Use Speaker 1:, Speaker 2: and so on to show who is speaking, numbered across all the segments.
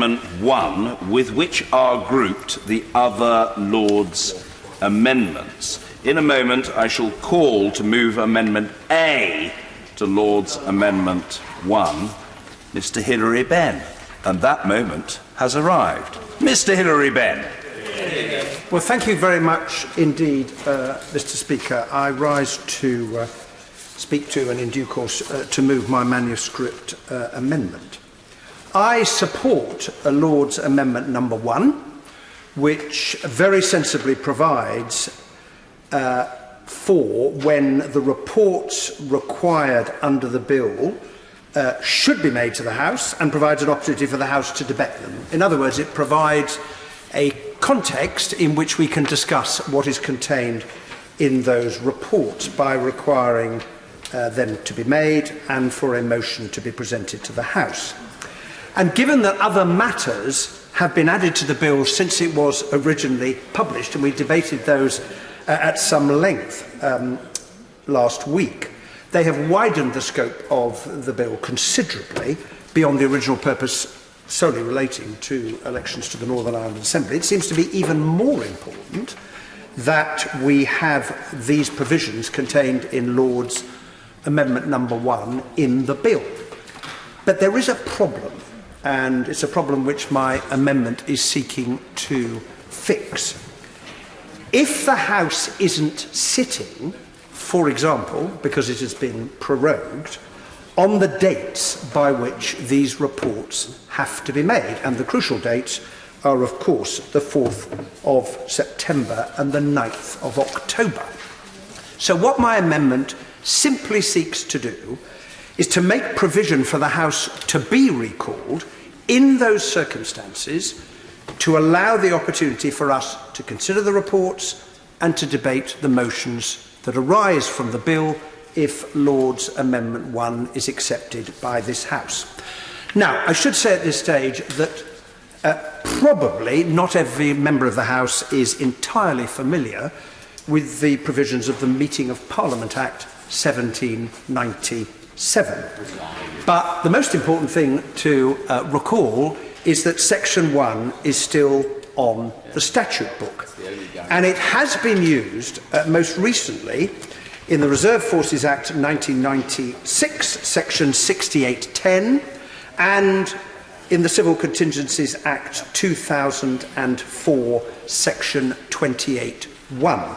Speaker 1: Amendment 1, with which are grouped the other Lords' amendments. In a moment, I shall call to move Amendment A to Lords' Amendment 1, Mr. Hilary Benn. And that moment has arrived. Mr. Hilary Benn.
Speaker 2: Well, thank you very much indeed, Mr. Speaker. I rise to speak to and in due course to move my manuscript amendment. I support Lord's Amendment number 1, which very sensibly provides for when the reports required under the bill should be made to the House and provides an opportunity for the House to debate them. In other words, it provides a context in which we can discuss what is contained in those reports by requiring them to be made and for a motion to be presented to the House. And given that other matters have been added to the bill since it was originally published, and we debated those at some length last week, they have widened the scope of the bill considerably beyond the original purpose solely relating to elections to the Northern Ireland Assembly. It seems to be even more important that we have these provisions contained in Lord's Amendment number 1 in the bill. But there is a problem, and it's a problem which my amendment is seeking to fix. If the House isn't sitting, for example, because it has been prorogued, on the dates by which these reports have to be made, and the crucial dates are, of course, the 4th of September and the 9th of October. So what my amendment simply seeks to do is to make provision for the House to be recalled in those circumstances to allow the opportunity for us to consider the reports and to debate the motions that arise from the bill if Lord's Amendment 1 is accepted by this House. Now, I should say at this stage that probably not every member of the House is entirely familiar with the provisions of the Meeting of Parliament Act 1797. But the most important thing to recall is that Section 1 is still on the statute book. And it has been used most recently in the Reserve Forces Act 1996, Section 6810, and in the Civil Contingencies Act 2004, Section 28.1.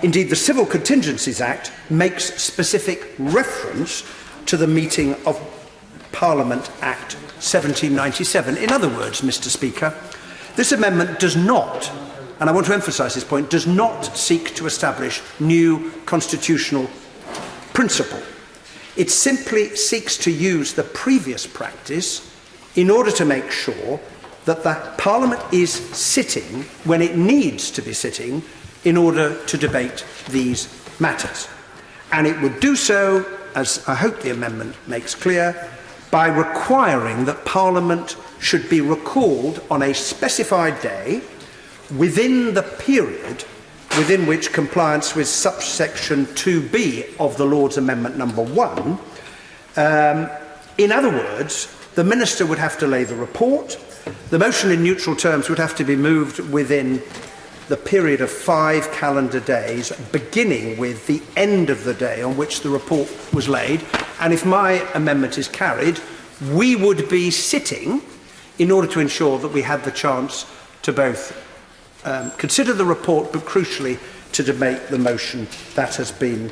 Speaker 2: Indeed, the Civil Contingencies Act makes specific reference to the Meeting of Parliament Act 1797. In other words, Mr. Speaker, this amendment does not, and I want to emphasise this point, does not seek to establish new constitutional principle. It simply seeks to use the previous practice in order to make sure that the Parliament is sitting when it needs to be sitting in order to debate these matters. And it would do so, as I hope the amendment makes clear, by requiring that Parliament should be recalled on a specified day within the period within which compliance with subsection 2b of the Lord's Amendment number 1, in other words, the Minister would have to lay the report, the motion in neutral terms would have to be moved within the period of 5 calendar days, beginning with the end of the day on which the report was laid, and if my amendment is carried, we would be sitting in order to ensure that we had the chance to both consider the report, but crucially to debate the motion that has been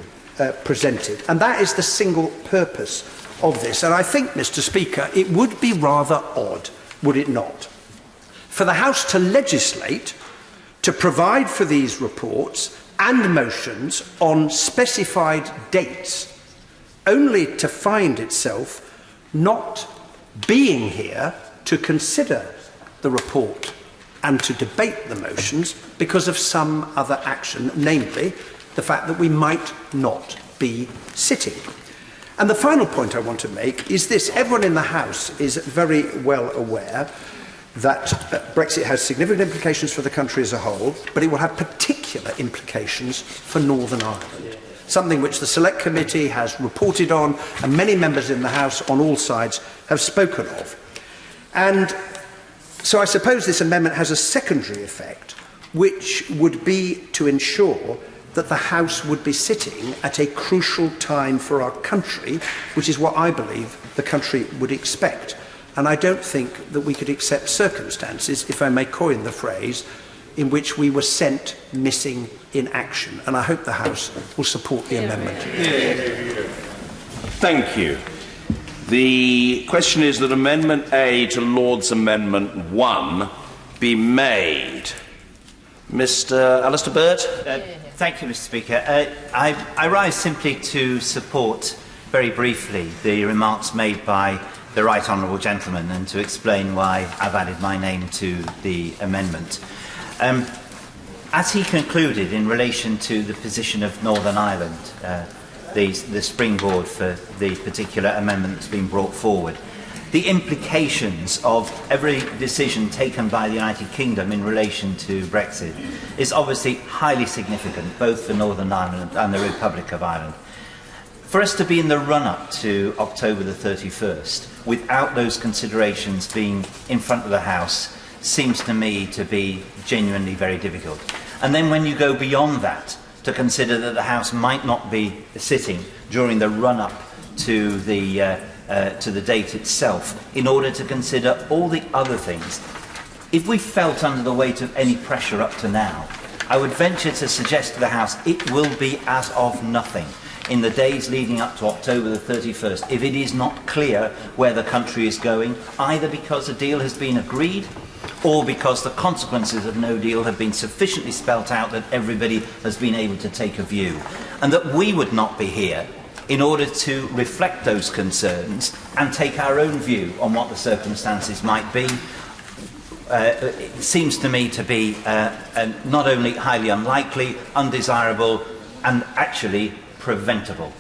Speaker 2: presented. And that is the single purpose of this. And I think, Mr. Speaker, it would be rather odd, would it not, for the House to legislate to provide for these reports and motions on specified dates, only to find itself not being here to consider the report and to debate the motions because of some other action, namely the fact that we might not be sitting. And the final point I want to make is this. Everyone in the House is very well aware that Brexit has significant implications for the country as a whole, but it will have particular implications for Northern Ireland, something which the Select Committee has reported on and many members in the House on all sides have spoken of. And So I suppose this amendment has a secondary effect, which would be to ensure that the House would be sitting at a crucial time for our country, which is what I believe the country would expect. And I don't think that we could accept circumstances, if I may coin the phrase, in which we were sent missing in action. And I hope the House will support the amendment.
Speaker 1: Thank you. The question is that Amendment A to Lord's Amendment 1 be made. Mr. Alistair Burt?
Speaker 3: Thank you, Mr. Speaker. I rise simply to support, very briefly, the remarks made by the Right Honourable Gentleman and to explain why I've added my name to the amendment. As he concluded in relation to the position of Northern Ireland, the springboard for the particular amendment that's been brought forward, the implications of every decision taken by the United Kingdom in relation to Brexit is obviously highly significant, both for Northern Ireland and the Republic of Ireland. For us to be in the run-up to October the 31st without those considerations being in front of the House seems to me to be genuinely very difficult. And then when you go beyond that, to consider that the House might not be sitting during the run-up to the date itself, in order to consider all the other things. If we felt under the weight of any pressure up to now, I would venture to suggest to the House it will be as of nothing in the days leading up to October the 31st if it is not clear where the country is going, either because a deal has been agreed or because the consequences of no deal have been sufficiently spelt out that everybody has been able to take a view. And that we would not be here in order to reflect those concerns and take our own view on what the circumstances might be, it seems to me to be not only highly unlikely, undesirable, and actually preventable.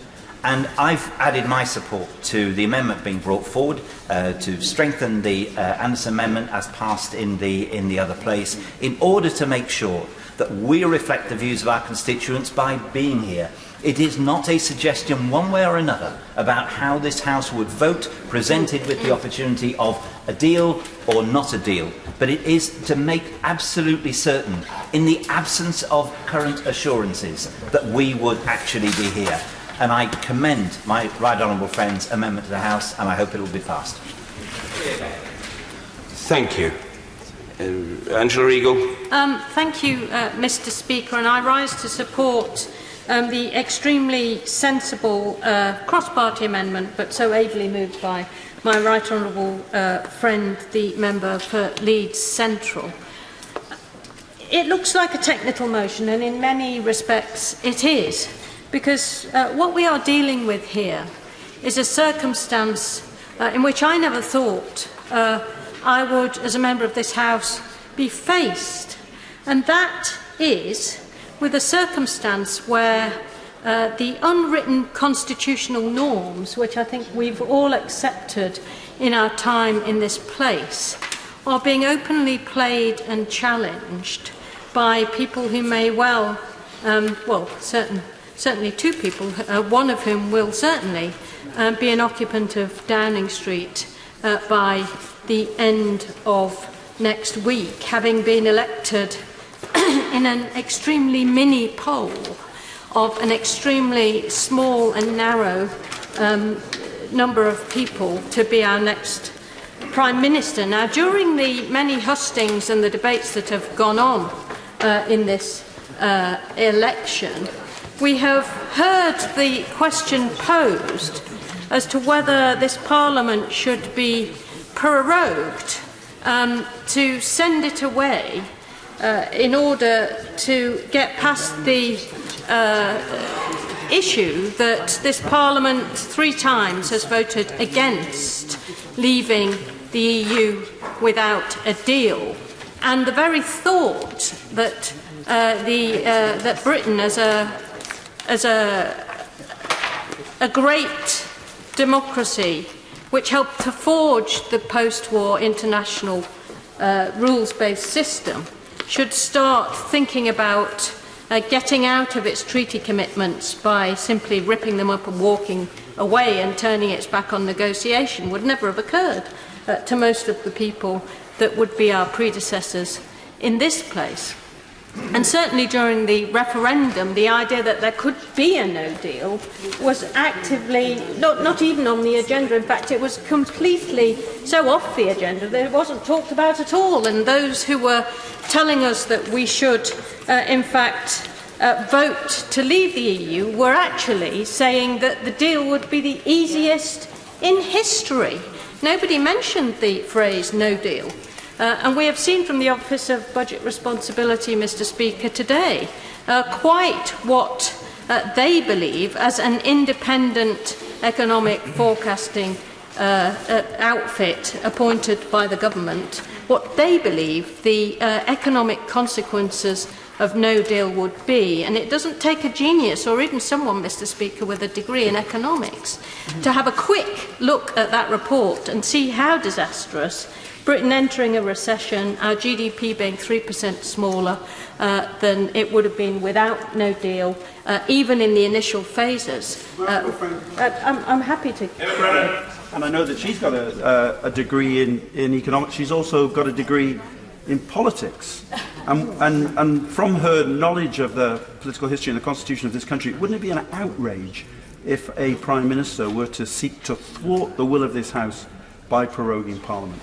Speaker 3: And I've added my support to the amendment being brought forward to strengthen the Anderson Amendment as passed in the other place, in order to make sure that we reflect the views of our constituents by being here. It is not a suggestion one way or another about how this House would vote, presented with the opportunity of a deal or not a deal, but it is to make absolutely certain, in the absence of current assurances, that we would actually be here. And I commend my right honourable friend's amendment to the House, and I hope it will be passed.
Speaker 1: Thank you. Angela Eagle.
Speaker 4: Thank you, Mr. Speaker, and I rise to support the extremely sensible cross-party amendment, but so ably moved by my right honourable friend, the member for Leeds Central. It looks like a technical motion, and in many respects it is, because what we are dealing with here is a circumstance in which I never thought I would, as a member of this House, be faced, and that is with a circumstance where the unwritten constitutional norms, which I think we've all accepted in our time in this place, are being openly played and challenged by people who may well, certainly two people, one of whom will certainly be an occupant of Downing Street by the end of next week, having been elected in an extremely mini poll of an extremely small and narrow number of people to be our next Prime Minister. Now, during the many hustings and the debates that have gone on in this election, we have heard the question posed as to whether this Parliament should be prorogued to send it away in order to get past the issue that this Parliament 3 times has voted against leaving the EU without a deal. And the very thought that that Britain, as a great democracy which helped to forge the post-war international rules-based system, should start thinking about getting out of its treaty commitments by simply ripping them up and walking away and turning its back on negotiation, would never have occurred to most of the people that would be our predecessors in this place. And certainly during the referendum, the idea that there could be a no deal was actively, not even on the agenda. In fact, it was completely so off the agenda that it wasn't talked about at all. And those who were telling us that we should, in fact, vote to leave the EU were actually saying that the deal would be the easiest in history. Nobody mentioned the phrase no deal. And we have seen from the Office of Budget Responsibility, Mr. Speaker, today quite what they believe as an independent economic forecasting outfit appointed by the government, what they believe the economic consequences of no deal would be. And it doesn't take a genius or even someone, Mr. Speaker, with a degree in economics to have a quick look at that report and see how disastrous Britain entering a recession, our GDP being 3% smaller than it would have been without no deal, even in the initial phases. I'm happy to.
Speaker 5: And I know that she's got a degree in economics. She's also got a degree in politics. And from her knowledge of the political history and the constitution of this country, wouldn't it be an outrage if a Prime Minister were to seek to thwart the will of this House by proroguing Parliament?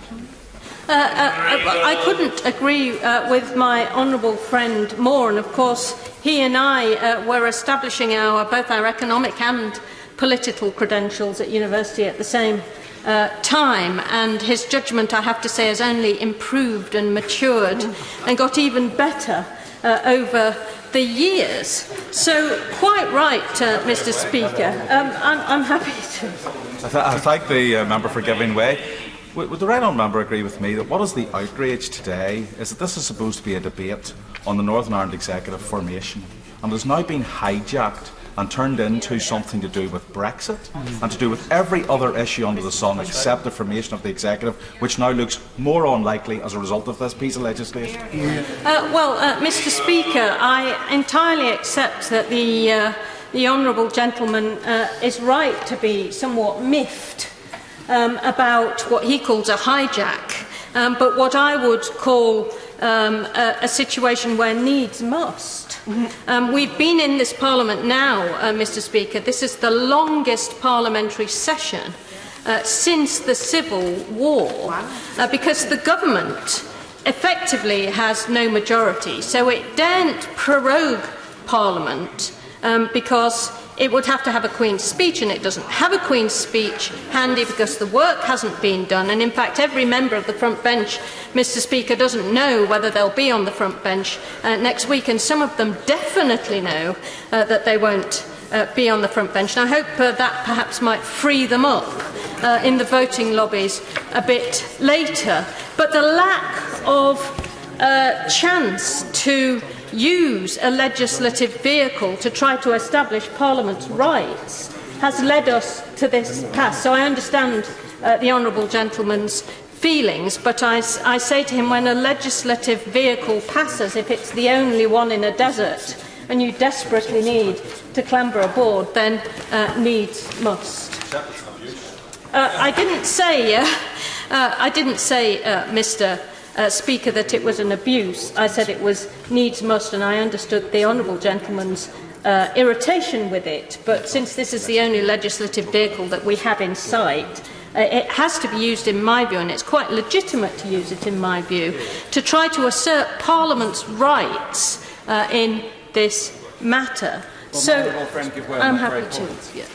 Speaker 4: I couldn't agree with my honourable friend more, and of course he and I were establishing both our economic and political credentials at university at the same time, and his judgment, I have to say, has only improved and matured and got even better over the years. So, quite right, Mr. Speaker. I'm happy to.
Speaker 6: I thank the member for giving way. Would the right honourable member agree with me that what is the outrage today is that this is supposed to be a debate on the Northern Ireland Executive formation, and has now been hijacked and turned into something to do with Brexit and to do with every other issue under the sun except the formation of the Executive, which now looks more unlikely as a result of this piece of legislation?
Speaker 4: Mr. Speaker, I entirely accept that the honourable gentleman is right to be somewhat miffed about what he calls a hijack, but what I would call a situation where needs must. We've been in this Parliament now, Mr. Speaker. This is the longest parliamentary session since the Civil War, because the government effectively has no majority, so it daren't prorogue Parliament because it would have to have a Queen's speech, and it doesn't have a Queen's speech handy because the work hasn't been done. And in fact, every member of the front bench, Mr. Speaker, doesn't know whether they'll be on the front bench next week, and some of them definitely know that they won't be on the front bench. And I hope that perhaps might free them up in the voting lobbies a bit later. But the lack of chance to use a legislative vehicle to try to establish Parliament's rights has led us to this pass. So I understand the honourable gentleman's feelings, but I say to him, when a legislative vehicle passes, if it's the only one in a desert and you desperately need to clamber aboard, then needs must. I didn't say, Mr. Speaker, that it was an abuse. I said it was needs must, and I understood the honourable gentleman's irritation with it. But since this is the only legislative vehicle that we have in sight, it has to be used, in my view, and it's quite legitimate to use it, in my view, to try to assert Parliament's rights in this matter. So, I'm happy to. Yeah.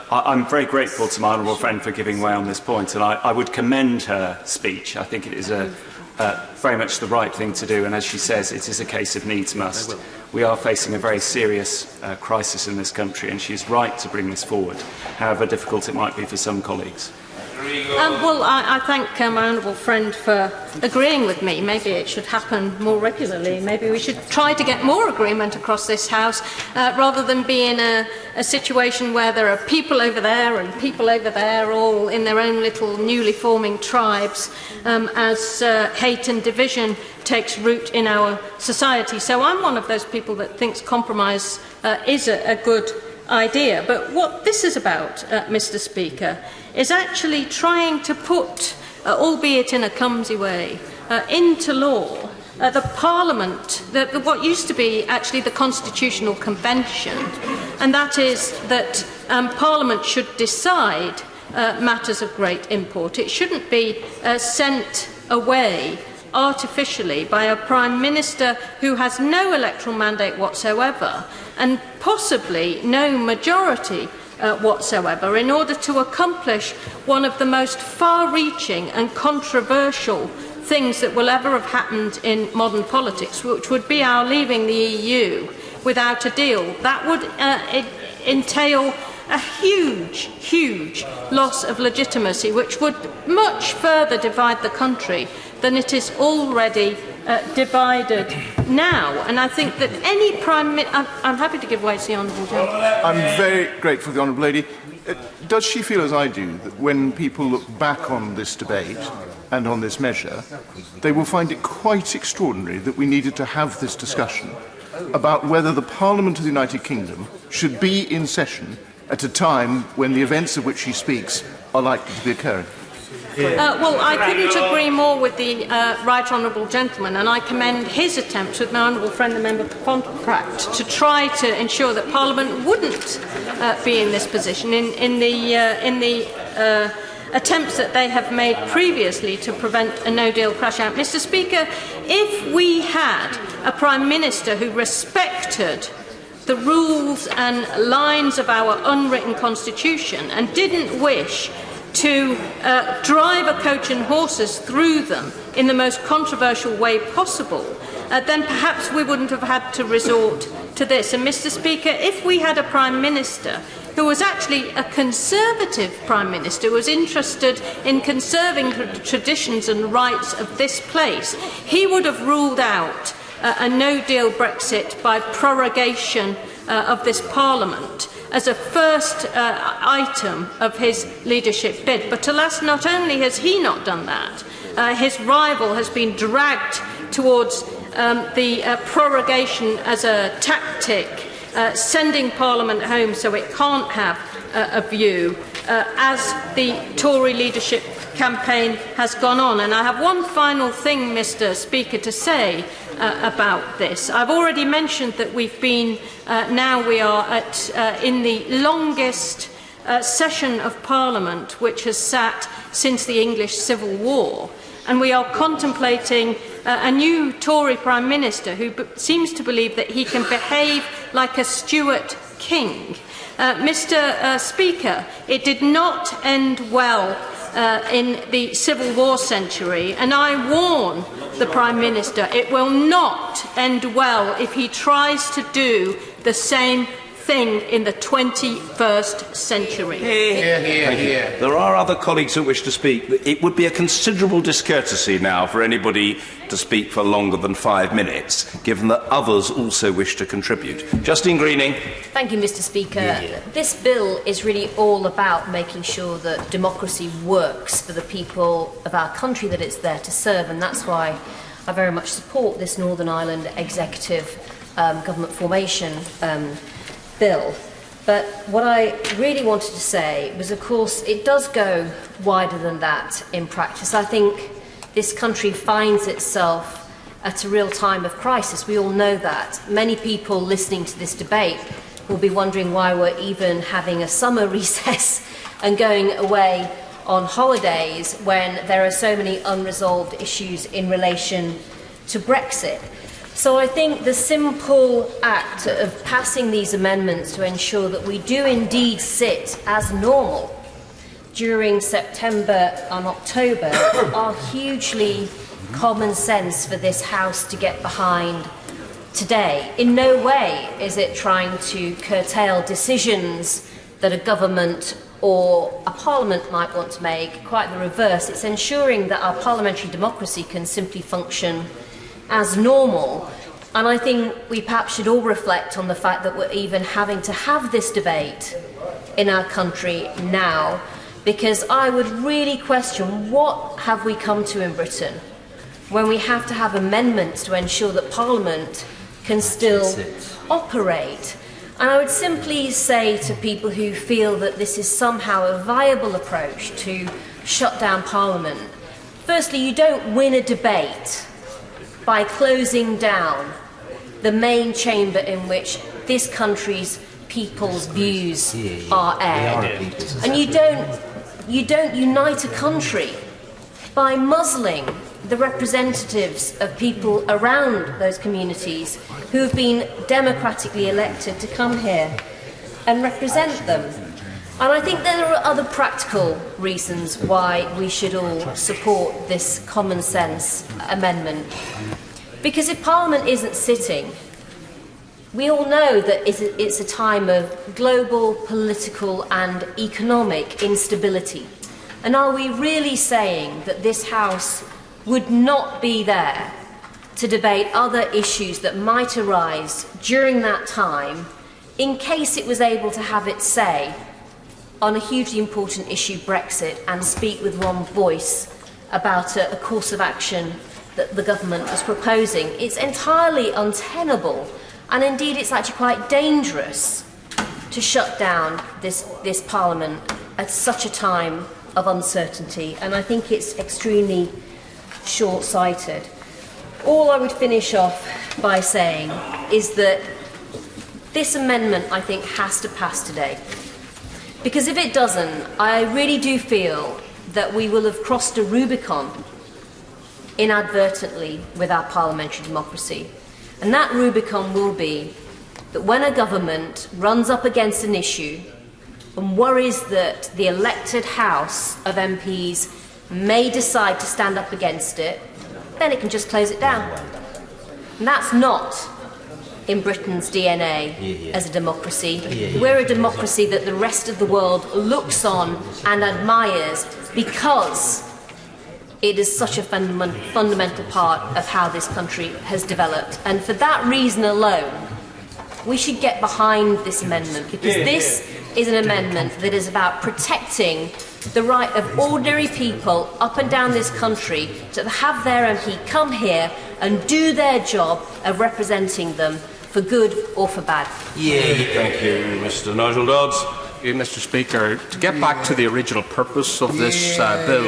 Speaker 7: I'm very grateful to my honourable friend for giving way on this point, and I would commend her speech. I think it is very much the right thing to do, and as she says, it is a case of needs must. We are facing a very serious crisis in this country, and she is right to bring this forward, however difficult it might be for some colleagues.
Speaker 4: I thank my honourable friend for agreeing with me. Maybe it should happen more regularly. Maybe we should try to get more agreement across this House rather than be in a situation where there are people over there and people over there all in their own little newly forming tribes as hate and division takes root in our society. So I'm one of those people that thinks compromise is a good idea. But what this is about, Mr. Speaker, is actually trying to put albeit in a clumsy way, into law the Parliament, what used to be actually the Constitutional Convention, and that is that Parliament should decide matters of great import. It shouldn't be sent away artificially by a Prime Minister who has no electoral mandate whatsoever and possibly no majority whatsoever in order to accomplish one of the most far-reaching and controversial things that will ever have happened in modern politics, which would be our leaving the EU without a deal. That would entail a huge, huge loss of legitimacy, which would much further divide the country than it is already divided now. And I think that any Prime Minister... I'm happy to give way to the Honourable Gentleman.
Speaker 8: I'm very grateful to the Honourable Lady. Does she feel, as I do, that when people look back on this debate and on this measure, they will find it quite extraordinary that we needed to have this discussion about whether the Parliament of the United Kingdom should be in session at a time when the events of which she speaks are likely to be occurring?
Speaker 4: Well, I couldn't agree more with the Right Honourable Gentleman, and I commend his attempts with my honourable friend, the Member for Pontefract, to try to ensure that Parliament wouldn't be in this position in the attempts that they have made previously to prevent a no-deal crash-out. Mr. Speaker, if we had a Prime Minister who respected the rules and lines of our unwritten constitution and didn't wish to drive a coach and horses through them in the most controversial way possible, then perhaps we wouldn't have had to resort to this. And, Mr. Speaker, if we had a Prime Minister who was actually a Conservative Prime Minister, who was interested in conserving the traditions and rights of this place, he would have ruled out a no-deal Brexit by prorogation of this Parliament as a first item of his leadership bid. But alas, not only has he not done that, his rival has been dragged towards the prorogation as a tactic, sending Parliament home so it can't have a view as the Tory leadership campaign has gone on. And I have one final thing, Mr. Speaker, to say about this. I've already mentioned that we've been, now we are in the longest session of Parliament which has sat since the English Civil War, and we are contemplating a new Tory Prime Minister who seems to believe that he can behave like a Stuart king. Mr. Speaker, it did not end well in the Civil War century, and I warn the Prime Minister it will not end well if he tries to do the same thing in the 21st century.
Speaker 1: There are other colleagues who wish to speak. It would be a considerable discourtesy now for anybody to speak for longer than 5 minutes, given that others also wish to contribute. Justine Greening.
Speaker 9: Thank you, Mr. Speaker. This bill is really all about making sure that democracy works for the people of our country that it's there to serve, and that's why I very much support this Northern Ireland Executive Government Formation bill. But what I really wanted to say was, of course, it does go wider than that in practice. I think this country finds itself at a real time of crisis. We all know that. Many people listening to this debate will be wondering why we're even having a summer recess and going away on holidays when there are so many unresolved issues in relation to Brexit. So I think the simple act of passing these amendments to ensure that we do indeed sit as normal during September and October are hugely common sense for this House to get behind today. In no way is it trying to curtail decisions that a government or a parliament might want to make. Quite the reverse. It's ensuring that our parliamentary democracy can simply function as normal. And I think we perhaps should all reflect on the fact that we're even having to have this debate in our country now, because I would really question what have we come to in Britain when we have to have amendments to ensure that Parliament can still operate. And I would simply say to people who feel that this is somehow a viable approach to shut down Parliament, Firstly, you don't win a debate by closing down the main chamber in which this country's people's views are aired. And you don't unite a country by muzzling the representatives of people around those communities who have been democratically elected to come here and represent them. And I think there are other practical reasons why we should all support this common sense amendment. Because if Parliament isn't sitting, we all know that it's a time of global, political and economic instability. And are we really saying that this House would not be there to debate other issues that might arise during that time in case it was able to have its say on a hugely important issue, Brexit, and speak with one voice about a course of action that the government was proposing? It's entirely untenable, and indeed it's actually quite dangerous to shut down this Parliament at such a time of uncertainty, and I think it's extremely short-sighted. All I would finish off by saying is that this amendment, I think, has to pass today. Because if it doesn't, I really do feel that we will have crossed a Rubicon inadvertently with our parliamentary democracy. And that Rubicon will be that when a government runs up against an issue and worries that the elected House of MPs may decide to stand up against it, then it can just close it down. And that's not in Britain's DNA as a democracy. We're a democracy that the rest of the world looks on and admires because it is such a fundamental part of how this country has developed. And for that reason alone, we should get behind this amendment, because this is an amendment that is about protecting the right of ordinary people up and down this country to have their MP come here and do their job of representing them for good or for bad.
Speaker 1: Thank you, Mr. Nigel Dodds.
Speaker 10: Mr. Speaker, to get back to the original purpose of this bill,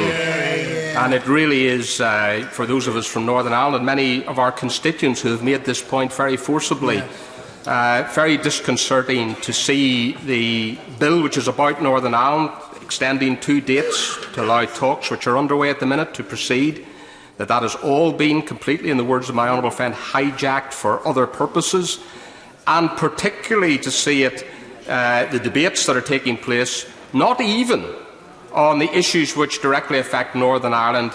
Speaker 10: and it really is, for those of us from Northern Ireland, many of our constituents who have made this point very forcibly, very disconcerting to see the bill which is about Northern Ireland extending 2 dates to allow talks which are underway at the minute to proceed, that has all been completely, in the words of my honourable friend, hijacked for other purposes, and particularly to see it, the debates that are taking place, not even on the issues which directly affect Northern Ireland,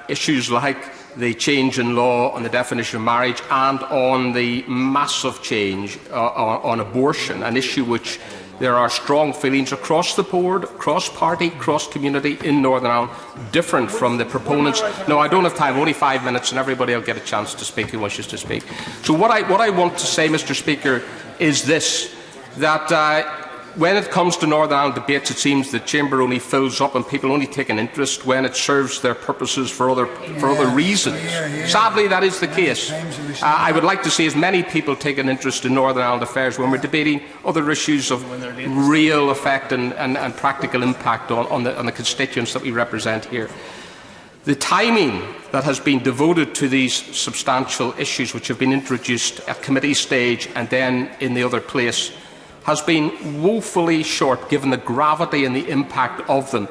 Speaker 10: issues like the change in law on the definition of marriage and on the massive change on abortion, an issue which there are strong feelings across the board, cross-party, cross-community in Northern Ireland, different from the proponents. No, I don't have time, only 5 minutes, and everybody will get a chance to speak who wishes to speak. So what I want to say, Mr. Speaker, is this, that when it comes to Northern Ireland debates, it seems the chamber only fills up and people only take an interest when it serves their purposes for other reasons. Sadly, that is the case. I would like to see as many people take an interest in Northern Ireland affairs when we're debating other issues of real effect and practical impact on the constituents that we represent here. The timing that has been devoted to these substantial issues which have been introduced at committee stage and then in the other place has been woefully short, given the gravity and the impact of them.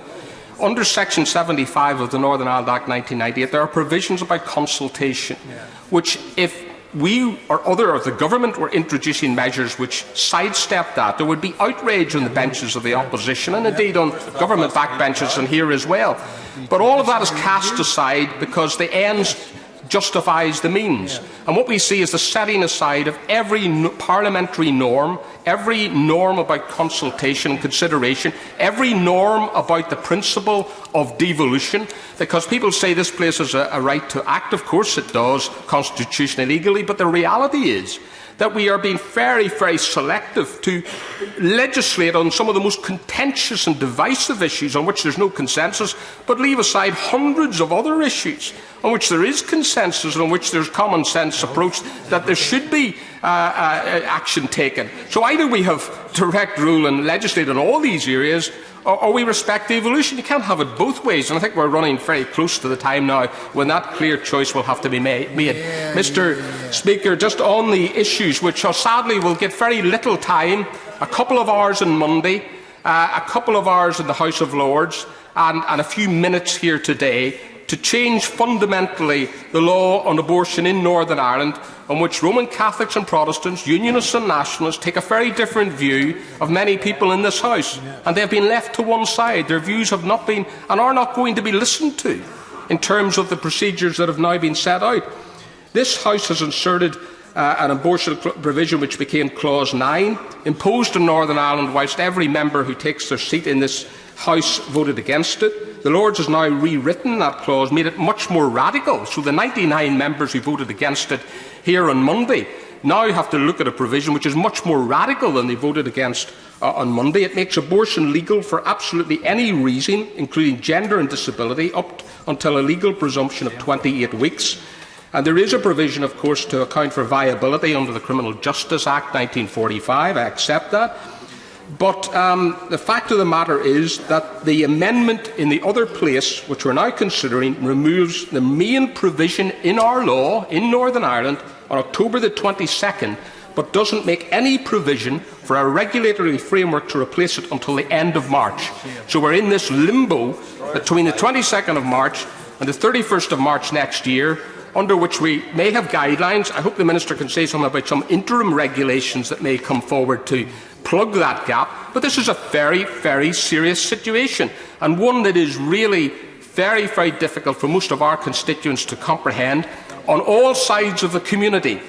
Speaker 10: Under Section 75 of the Northern Ireland Act 1998, there are provisions about consultation, which, if we or the government were introducing measures which sidestep that, there would be outrage on the benches of the opposition, and indeed on government backbenches and here as well. But all of that is cast aside because the ends justifies the means. And what we see is the setting aside of every parliamentary norm, every norm about consultation and consideration, every norm about the principle of devolution, because people say this place has a right to act. Of course it does, constitutionally, legally, but the reality is that we are being very, very selective to legislate on some of the most contentious and divisive issues on which there is no consensus, but leave aside hundreds of other issues on which there is consensus and on which there is common sense approach, that there should be action taken. So either we have direct rule and legislate in all these areas, or we respect the evolution. You can't have it both ways, and I think we're running very close to the time now when that clear choice will have to be made. Mr. Speaker, just on the issues which sadly will get very little time, a couple of hours on Monday, a couple of hours in the House of Lords, and a few minutes here today, to change fundamentally the law on abortion in Northern Ireland, on which Roman Catholics and Protestants, Unionists and Nationalists take a very different view of many people in this House, and they have been left to one side. Their views have not been and are not going to be listened to in terms of the procedures that have now been set out. This House has inserted an abortion provision which became Clause 9, imposed in Northern Ireland whilst every member who takes their seat in this House voted against it. The Lords has now rewritten that clause, made it much more radical, so the 99 members who voted against it here on Monday now have to look at a provision which is much more radical than they voted against on Monday. It makes abortion legal for absolutely any reason, including gender and disability, up until a legal presumption of 28 weeks. And there is a provision, of course, to account for viability under the Criminal Justice Act 1945. I accept that. But the fact of the matter is that the amendment in the other place, which we're now considering, removes the main provision in our law in Northern Ireland on October the 22nd, but doesn't make any provision for a regulatory framework to replace it until the end of March. So we're in this limbo between the 22nd of March and the 31st of March next year, under which we may have guidelines. I hope the Minister can say something about some interim regulations that may come forward to plug that gap. But this is a very, very serious situation, and one that is really very, very difficult for most of our constituents to comprehend on all sides of the community.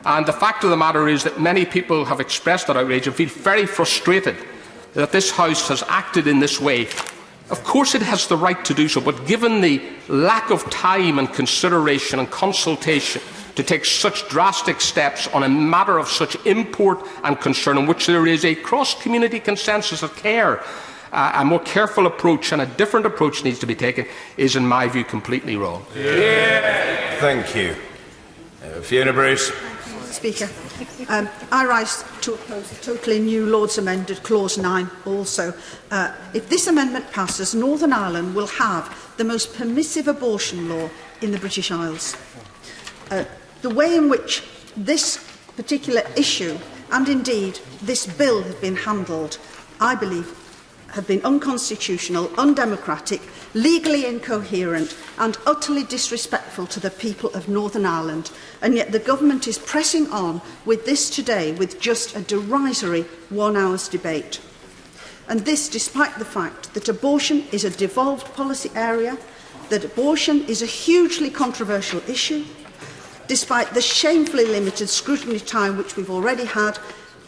Speaker 10: And the fact of the matter is that many people have expressed that outrage and feel very frustrated that this House has acted in this way. Of course it has the right to do so, but given the lack of time and consideration and consultation to take such drastic steps on a matter of such import and concern, in which there is a cross-community consensus of care, a more careful approach and a different approach needs to be taken, is, in my view, completely wrong.
Speaker 1: Yeah. Thank you. Fiona Bruce.
Speaker 11: Speaker, I rise to oppose the totally new Lords amended Clause 9 also. If this amendment passes, Northern Ireland will have the most permissive abortion law in the British Isles. The way in which this particular issue, and indeed this bill, have been handled, I believe, have been unconstitutional, undemocratic, legally incoherent and utterly disrespectful to the people of Northern Ireland. And yet the government is pressing on with this today with just a derisory 1 hour's debate. And this despite the fact that abortion is a devolved policy area, that abortion is a hugely controversial issue, despite the shamefully limited scrutiny time which we've already had,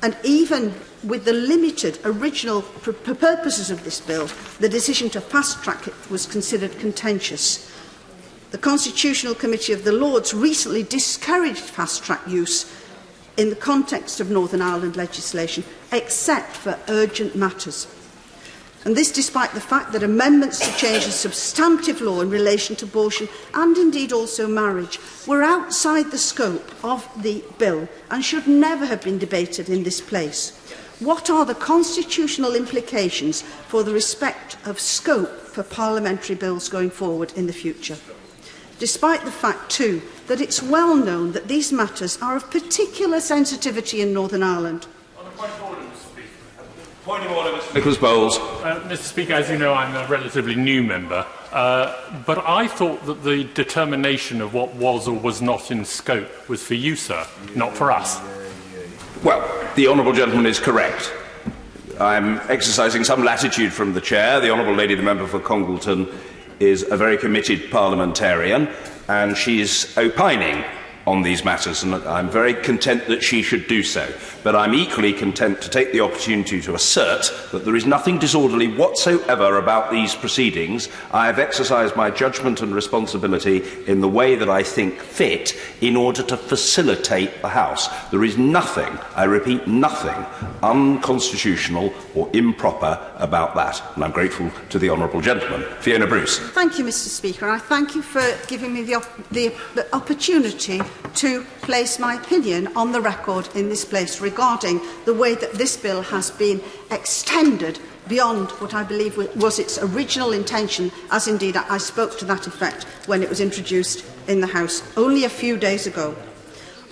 Speaker 11: and even with the limited original purposes of this bill, the decision to fast-track it was considered contentious. The Constitutional Committee of the Lords recently discouraged fast-track use in the context of Northern Ireland legislation, except for urgent matters. And this despite the fact that amendments to change the substantive law in relation to abortion, and indeed also marriage, were outside the scope of the bill and should never have been debated in this place. What are the constitutional implications for the respect of scope for parliamentary bills going forward in the future? Despite the fact, too, that it's well known that these matters are of particular sensitivity in Northern Ireland.
Speaker 1: Point of order, Mr. Nicholas Bowles.
Speaker 12: Mr. Speaker, as you know, I'm a relatively new member, but I thought that the determination of what was or was not in scope was for you, sir, not for us.
Speaker 1: Well, the honourable gentleman is correct. I'm exercising some latitude from the chair. The honourable lady, the member for Congleton, is a very committed parliamentarian, and she's opining on these matters, and I'm very content that she should do so. But I'm equally content to take the opportunity to assert that there is nothing disorderly whatsoever about these proceedings. I have exercised my judgment and responsibility in the way that I think fit in order to facilitate the House. There is nothing, I repeat, nothing unconstitutional or improper about that. And I'm grateful to the honourable gentleman. Fiona Bruce.
Speaker 11: Thank you, Mr. Speaker. I thank you for giving me the opportunity to place my opinion on the record in this place regarding the way that this bill has been extended beyond what I believe was its original intention, as indeed I spoke to that effect when it was introduced in the House only a few days ago.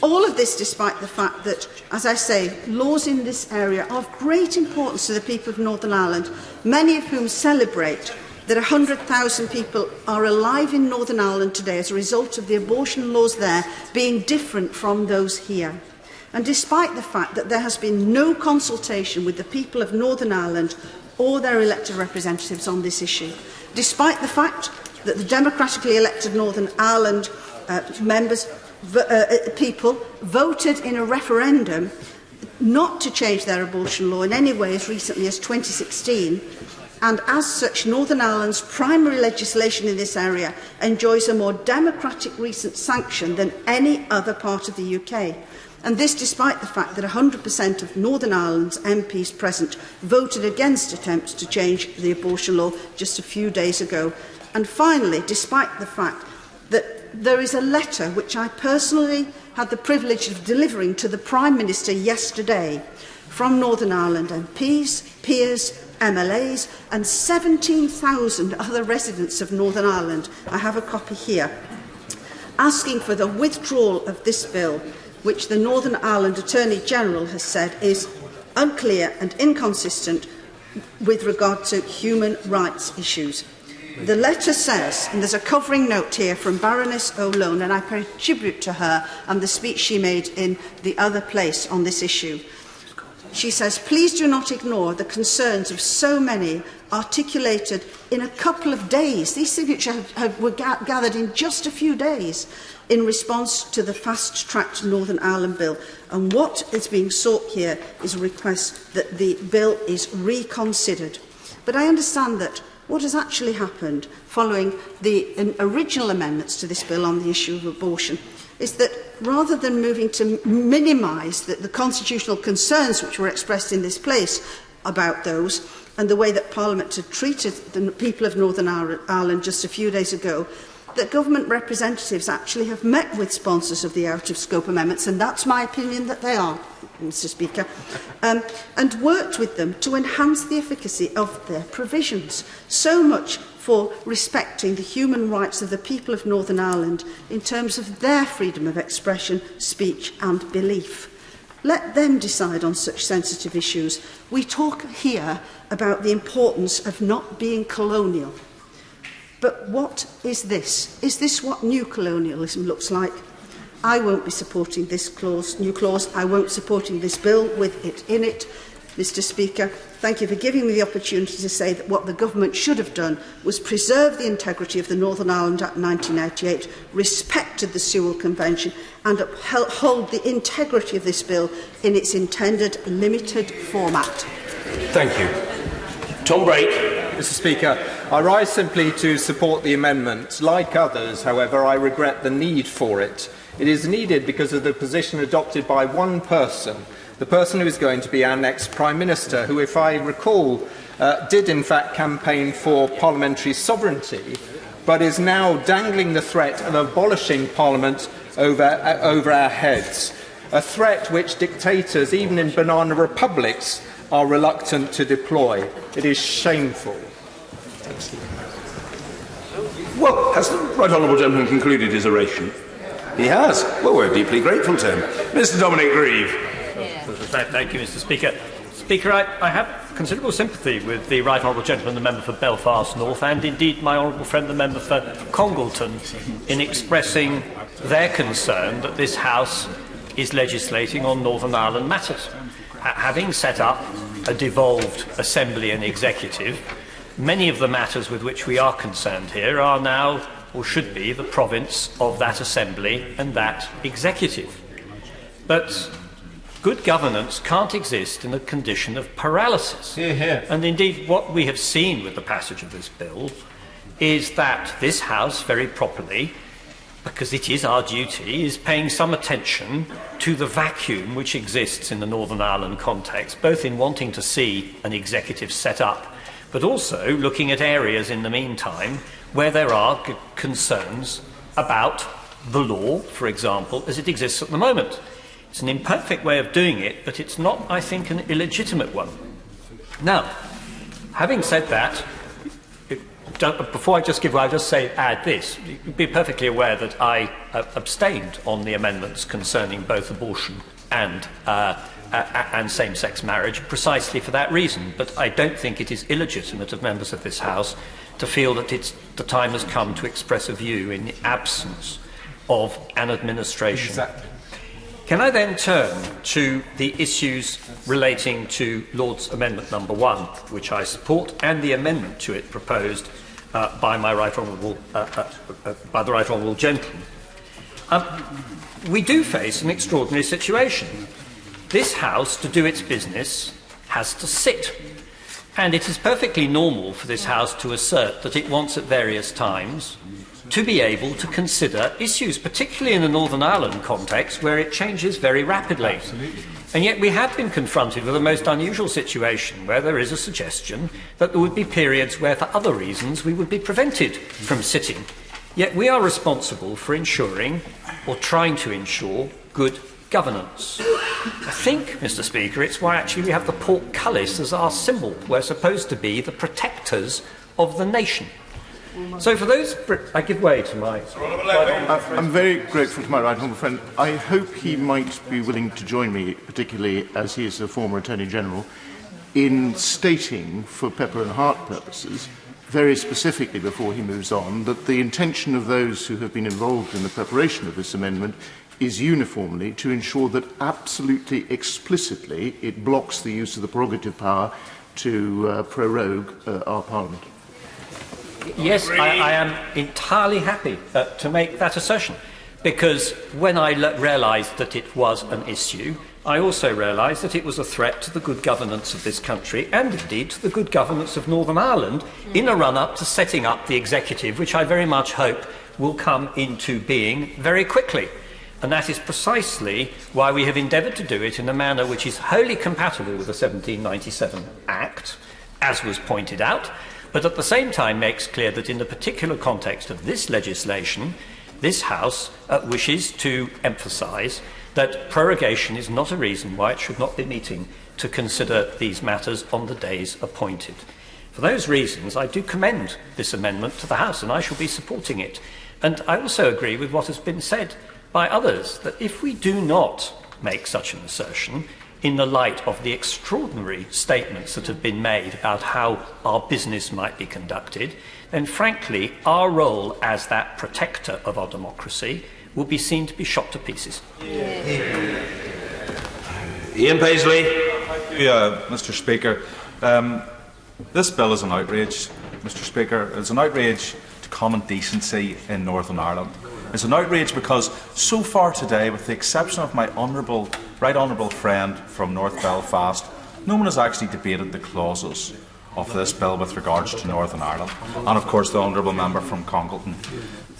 Speaker 11: All of this despite the fact that, as I say, laws in this area are of great importance to the people of Northern Ireland, many of whom celebrate that 100,000 people are alive in Northern Ireland today as a result of the abortion laws there being different from those here. And despite the fact that there has been no consultation with the people of Northern Ireland or their elected representatives on this issue, despite the fact that the democratically elected Northern Ireland people voted in a referendum not to change their abortion law in any way as recently as 2016, and as such Northern Ireland's primary legislation in this area enjoys a more democratic recent sanction than any other part of the UK. And this despite the fact that 100% of Northern Ireland's MPs present voted against attempts to change the abortion law just a few days ago. And finally, despite the fact that there is a letter which I personally had the privilege of delivering to the Prime Minister yesterday from Northern Ireland MPs, peers, MLAs and 17,000 other residents of Northern Ireland, I have a copy here, asking for the withdrawal of this bill, which the Northern Ireland Attorney-General has said is unclear and inconsistent with regard to human rights issues. The letter says, and there's a covering note here from Baroness O'Lone, and I pay tribute to her and the speech she made in the other place on this issue. She says, please do not ignore the concerns of so many articulated in a couple of days. These signatures were gathered in just a few days in response to the fast-tracked Northern Ireland Bill. And what is being sought here is a request that the bill is reconsidered. But I understand that what has actually happened following the original amendments to this bill on the issue of abortion is that rather than moving to minimise the constitutional concerns which were expressed in this place about those and the way that Parliament had treated the people of Northern Ireland just a few days ago, that government representatives actually have met with sponsors of the out-of-scope amendments, and that's my opinion that they are, Mr Speaker, and worked with them to enhance the efficacy of their provisions. So much for respecting the human rights of the people of Northern Ireland in terms of their freedom of expression, speech and belief. Let them decide on such sensitive issues. We talk here about the importance of not being colonial. But what is this? Is this what new colonialism looks like? I won't be supporting this new clause. I won't be supporting this bill with it in it. Mr Speaker, thank you for giving me the opportunity to say that what the government should have done was preserve the integrity of the Northern Ireland Act 1998, respected the Sewell Convention and uphold the integrity of this bill in its intended limited format.
Speaker 1: Thank you. Tom Brake.
Speaker 13: Mr Speaker, I rise simply to support the amendment. Like others, however, I regret the need for it. It is needed because of the position adopted by one person, the person who is going to be our next Prime Minister, who, if I recall, did in fact campaign for parliamentary sovereignty, but is now dangling the threat of abolishing Parliament over our heads, a threat which dictators, even in banana republics, are reluctant to deploy. It is shameful.
Speaker 1: Well, has the Right Honourable Gentleman concluded his oration? He has. Well, we're deeply grateful to him. Mr Dominic Grieve.
Speaker 14: Thank you, Mr Speaker. Speaker, I have considerable sympathy with the Right Honourable Gentleman, the member for Belfast North, and indeed my honourable friend, the member for Congleton, in expressing their concern that this House is legislating on Northern Ireland matters. Having set up a devolved Assembly and Executive, many of the matters with which we are concerned here are now, or should be, the province of that Assembly and that Executive. But good governance can't exist in a condition of paralysis.
Speaker 13: Hear, hear.
Speaker 14: And indeed, what we have seen with the passage of this bill is that this House, very properly, because it is our duty, is paying some attention to the vacuum which exists in the Northern Ireland context, both in wanting to see an executive set up, but also looking at areas in the meantime where there are concerns about the law, for example, as it exists at the moment. It's an imperfect way of doing it, but it's not, I think, an illegitimate one. Now, having said that, before I just give, I'll just add this. You'd be perfectly aware that I abstained on the amendments concerning both abortion and same-sex marriage, precisely for that reason. But I don't think it is illegitimate of members of this House to feel that the time has come to express a view in the absence of an administration. Exactly. Can I then turn to the issues relating to Lord's Amendment number 1, which I support, and the amendment to it proposed by the Right Honourable Gentleman? We do face an extraordinary situation. This House, to do its business, has to sit. And it is perfectly normal for this House to assert that it wants at various times to be able to consider issues, particularly in the Northern Ireland context, where it changes very rapidly. Absolutely. And yet we have been confronted with a most unusual situation where there is a suggestion that there would be periods where, for other reasons, we would be prevented from sitting. Yet we are responsible for ensuring, or trying to ensure, good governance. I think, Mr. Speaker, it's why actually we have the portcullis as our symbol. We're supposed to be the protectors of the nation. So for those, I give way to my...
Speaker 8: I'm very grateful to my right honourable friend. I hope he might be willing to join me, particularly as he is a former Attorney General, in stating, for pepper and heart purposes, very specifically before he moves on, that the intention of those who have been involved in the preparation of this amendment is uniformly to ensure that absolutely explicitly it blocks the use of the prerogative power to prorogue our Parliament.
Speaker 14: Yes, I am entirely happy to make that assertion, because when I realised that it was an issue, I also realised that it was a threat to the good governance of this country and indeed to the good governance of Northern Ireland in a run-up to setting up the executive, which I very much hope will come into being very quickly. And that is precisely why we have endeavoured to do it in a manner which is wholly compatible with the 1797 Act, as was pointed out, but at the same time makes clear that in the particular context of this legislation, this House wishes to emphasise that prorogation is not a reason why it should not be meeting to consider these matters on the days appointed. For those reasons, I do commend this amendment to the House, and I shall be supporting it. And I also agree with what has been said by others, that if we do not make such an assertion, in the light of the extraordinary statements that have been made about how our business might be conducted, then frankly, our role as that protector of our democracy will be seen to be shot to pieces.
Speaker 1: Ian Paisley.
Speaker 6: Thank you, Mr. Speaker. This bill is an outrage, Mr. Speaker. It's an outrage to common decency in Northern Ireland. It's an outrage because so far today, with the exception of my right honourable friend from North Belfast, no one has actually debated the clauses of this bill with regards to Northern Ireland, and of course the honourable member from Congleton.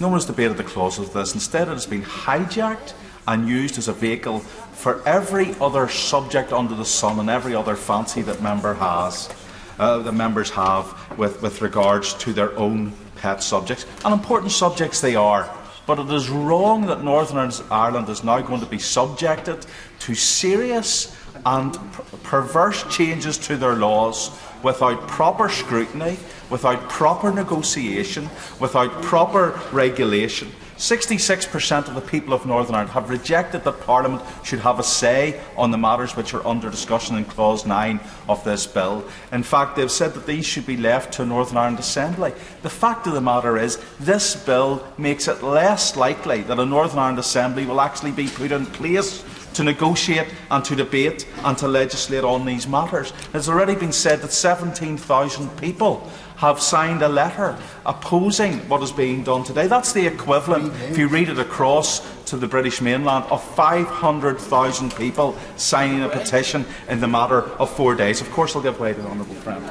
Speaker 6: No one has debated the clauses of this. Instead, it has been hijacked and used as a vehicle for every other subject under the sun and every other fancy that members have with regards to their own pet subjects, and important subjects they are. But it is wrong that Northern Ireland is now going to be subjected to serious and perverse changes to their laws without proper scrutiny, without proper negotiation, without proper regulation. 66% of the people of Northern Ireland have rejected that Parliament should have a say on the matters which are under discussion in Clause 9 of this bill. In fact, they've said that these should be left to a Northern Ireland Assembly. The fact of the matter is, this bill makes it less likely that a Northern Ireland Assembly will actually be put in place to negotiate and to debate and to legislate on these matters. It's already been said that 17,000 people have signed a letter opposing what is being done today. That's the equivalent, if you read it across to the British mainland, of 500,000 people signing a petition in the matter of 4 days. Of course, I'll give way to the honourable friend.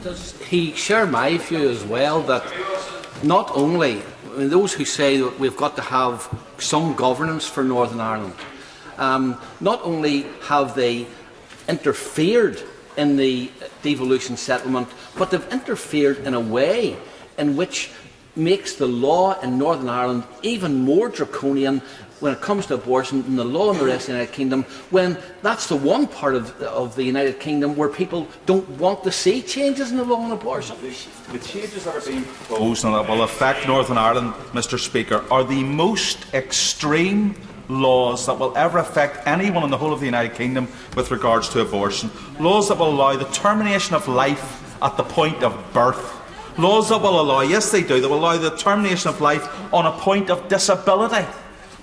Speaker 15: Does he share my view as well that not only those who say that we've got to have some governance for Northern Ireland, not only have they interfered in the devolution settlement, but they've interfered in a way in which makes the law in Northern Ireland even more draconian when it comes to abortion than the law in the rest of the United Kingdom, when that's the one part of the United Kingdom where people don't want to see changes in the law on abortion.
Speaker 6: The changes that are being proposed and that will affect Northern Ireland, Mr. Speaker, are the most extreme laws that will ever affect anyone in the whole of the United Kingdom with regards to abortion. Laws that will allow the termination of life at the point of birth. Laws that will allow, yes they do, that will allow the termination of life on a point of disability.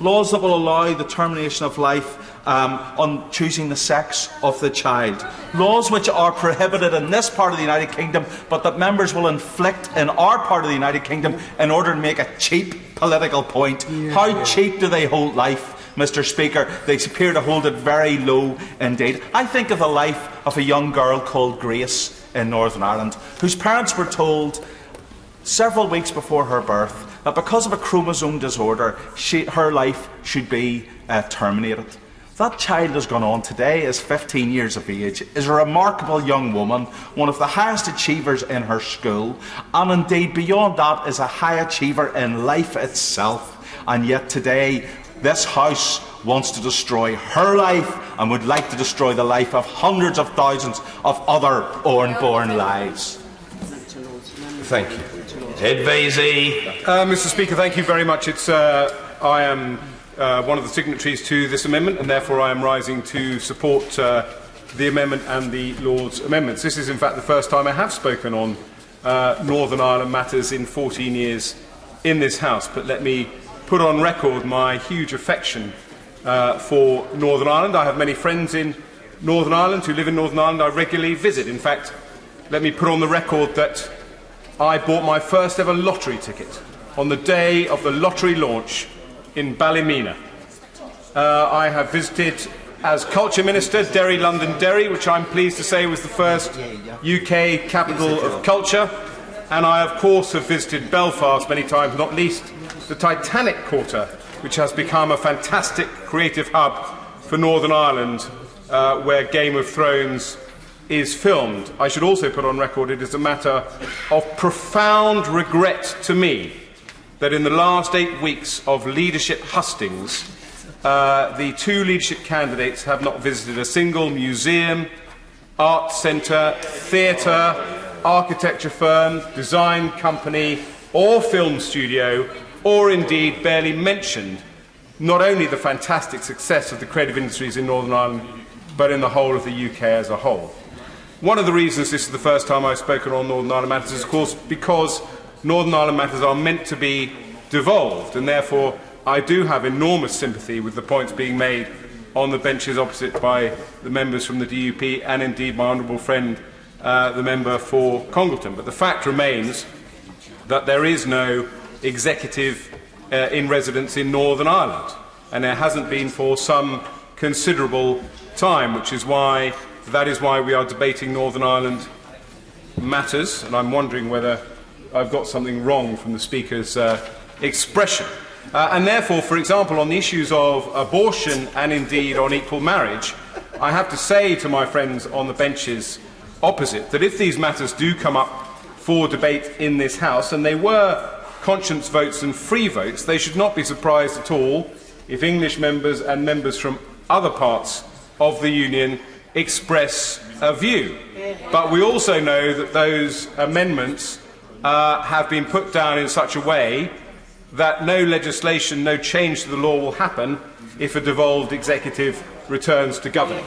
Speaker 6: Laws that will allow the termination of life on choosing the sex of the child. Laws which are prohibited in this part of the United Kingdom, but that members will inflict in our part of the United Kingdom in order to make a cheap political point. How cheap do they hold life, Mr. Speaker? They appear to hold it very low indeed. I think of the life of a young girl called Grace in Northern Ireland, whose parents were told several weeks before her birth that because of a chromosome disorder, her life should be terminated. That child has gone on today, is 15 years of age, is a remarkable young woman, one of the highest achievers in her school, and indeed beyond that is a high achiever in life itself. And yet today, this House wants to destroy her life and would like to destroy the life of hundreds of thousands of other unborn lives.
Speaker 16: Thank you. Ed Vasey. Mr. Speaker, thank you very much. I am one of the signatories to this amendment, and therefore I am rising to support the amendment and the Lord's amendments. This is, in fact, the first time I have spoken on Northern Ireland matters in 14 years in this House. But let me put on record my huge affection for Northern Ireland. I have many friends in Northern Ireland who live in Northern Ireland. I regularly visit. In fact, let me put on the record that I bought my first ever lottery ticket on the day of the lottery launch in Ballymena. I have visited as Culture Minister Derry, London Derry, which I'm pleased to say was the first UK capital of culture, and I of course have visited Belfast many times, not least the Titanic Quarter, which has become a fantastic creative hub for Northern Ireland, where Game of Thrones is filmed. I should also put on record it is a matter of profound regret to me that in the last 8 weeks of leadership hustings, the two leadership candidates have not visited a single museum, art centre, theatre, architecture firm, design company or film studio, or indeed barely mentioned not only the fantastic success of the creative industries in Northern Ireland, but in the whole of the UK as a whole. One of the reasons this is the first time I've spoken on Northern Ireland matters is, of course, because Northern Ireland matters are meant to be devolved, and therefore I do have enormous sympathy with the points being made on the benches opposite by the members from the DUP and indeed my honourable friend, the member for Congleton. But the fact remains that there is no executive in residence in Northern Ireland, and there hasn't been for some considerable time, which is why that is why we are debating Northern Ireland matters, and I'm wondering whether I've got something wrong from the Speaker's expression. And therefore, for example, on the issues of abortion and indeed on equal marriage, I have to say to my friends on the benches opposite that if these matters do come up for debate in this House, and they were conscience votes and free votes, they should not be surprised at all if English members and members from other parts of the Union express a view. But we also know that those amendments have been put down in such a way that no legislation, no change to the law will happen if a devolved executive returns to governing.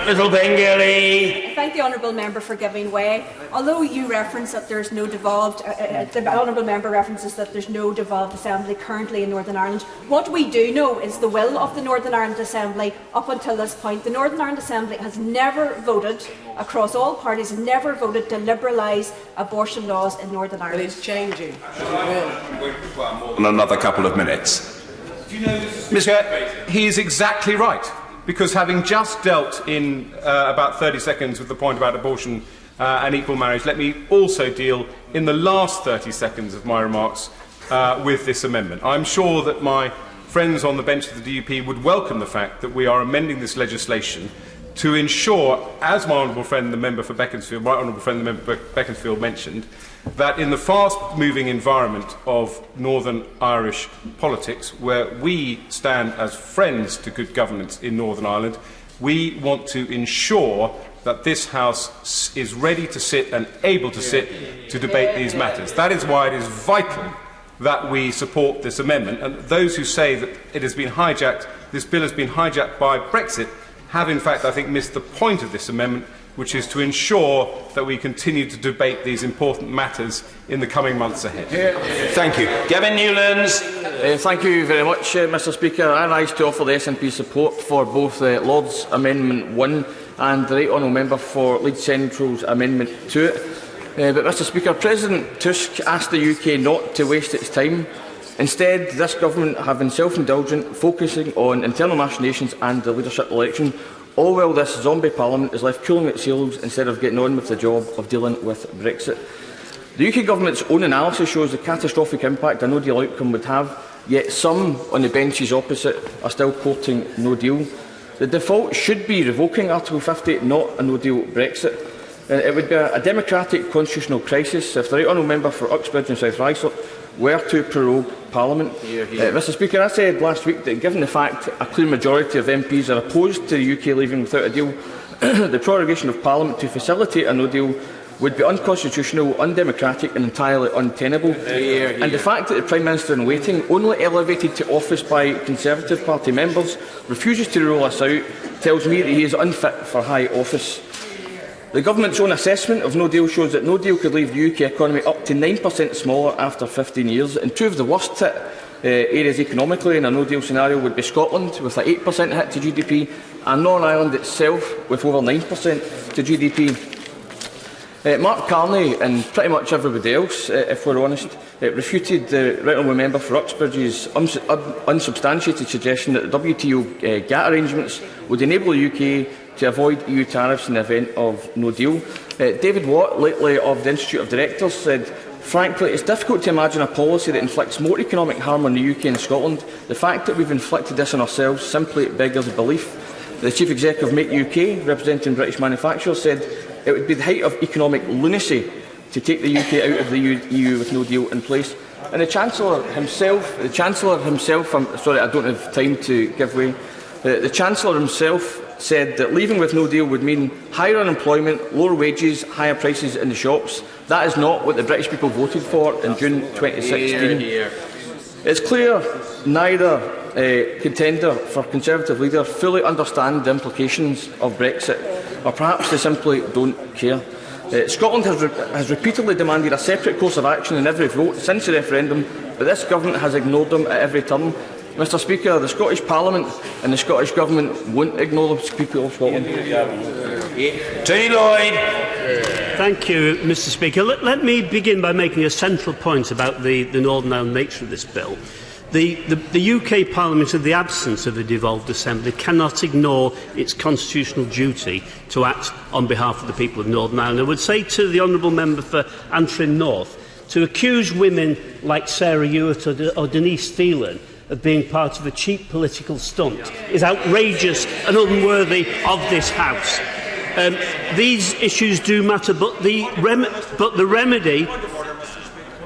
Speaker 1: Little Bengali.
Speaker 17: I thank the honourable member for giving way. Although you reference that there's no devolved, the honourable member references that there's no devolved assembly currently in Northern Ireland, what we do know is the will of the Northern Ireland Assembly up until this point. The Northern Ireland Assembly has never voted, across all parties, never voted to liberalise abortion laws in Northern Ireland.
Speaker 18: But it's changing.
Speaker 1: In another couple of minutes.
Speaker 16: He is exactly right. Because having just dealt in about 30 seconds with the point about abortion and equal marriage, let me also deal in the last 30 seconds of my remarks with this amendment. I'm sure that my friends on the bench of the DUP would welcome the fact that we are amending this legislation to ensure, as my honourable friend the member for Beaconsfield, my honourable friend the member for Beaconsfield mentioned, that in the fast-moving environment of Northern Irish politics, where we stand as friends to good governance in Northern Ireland, we want to ensure that this House is ready to sit and able to sit to debate these matters. That is why it is vital that we support this amendment. And those who say that it has been hijacked, this bill has been hijacked by Brexit, have in fact, I think, missed the point of this amendment, which is to ensure that we continue to debate these important matters in the coming months ahead.
Speaker 1: Thank you. Gavin Newlands.
Speaker 18: Thank you very much, Mr Speaker. I rise to offer the SNP support for both Lord's Amendment 1 and the Right Honourable Member for Leeds Central's Amendment to it. But, Mr Speaker, President Tusk asked the UK not to waste its time. Instead, this government have been self-indulgent, focusing on internal machinations and the leadership election, all while this zombie parliament is left cooling its heels instead of getting on with the job of dealing with Brexit. The UK government's own analysis shows the catastrophic impact a no-deal outcome would have, yet some on the benches opposite are still quoting no deal. The default should be revoking Article 50, not a no-deal Brexit. It would be a democratic constitutional crisis if the Right Honourable Member for Uxbridge and South Ruislip were to prorogue Parliament. Mr Speaker, I said last week that given the fact a clear majority of MPs are opposed to the UK leaving without a deal, the prorogation of Parliament to facilitate a no-deal would be unconstitutional, undemocratic and entirely untenable. And the fact that the Prime Minister in waiting, only elevated to office by Conservative Party members, refuses to rule us out, tells me that he is unfit for high office. The government's own assessment of no deal shows that no deal could leave the UK economy up to 9% smaller after 15 years, and two of the worst hit areas economically in a no deal scenario would be Scotland, with an 8% hit to GDP, and Northern Ireland itself, with over 9% to GDP. Mark Carney and pretty much everybody else, if we're honest, refuted the Right Honourable Member for Uxbridge's unsubstantiated suggestion that the WTO GATT arrangements would enable the UK to avoid EU tariffs in the event of no deal. David Watt, lately of the Institute of Directors, said, "Frankly, it's difficult to imagine a policy that inflicts more economic harm on the UK and Scotland. The fact that we've inflicted this on ourselves simply beggars belief." The Chief Executive of Make UK, representing British manufacturers, said it would be the height of economic lunacy to take the UK out of the EU with no deal in place. And the Chancellor himself, I'm sorry, I don't have time to give way. The Chancellor himself said that leaving with no deal would mean higher unemployment, lower wages, higher prices in the shops. That is not what the British people voted for in June 2016. It's clear neither contender for Conservative leader fully understand the implications of Brexit, or perhaps they simply don't care. Scotland has repeatedly demanded a separate course of action in every vote since the referendum, but this government has ignored them at every turn. Mr Speaker, the Scottish Parliament and the Scottish Government won't ignore the people of Scotland.
Speaker 1: Tony Lloyd.
Speaker 19: Thank you, Mr Speaker. Let me begin by making a central point about the Northern Ireland nature of this bill. The UK Parliament, in the absence of a devolved assembly, cannot ignore its constitutional duty to act on behalf of the people of Northern Ireland. I would say to the Honourable Member for Antrim North, to accuse women like Sarah Hewitt or Denise Phelan of being part of a cheap political stunt is outrageous and unworthy of this House. These issues do matter, but the remedy...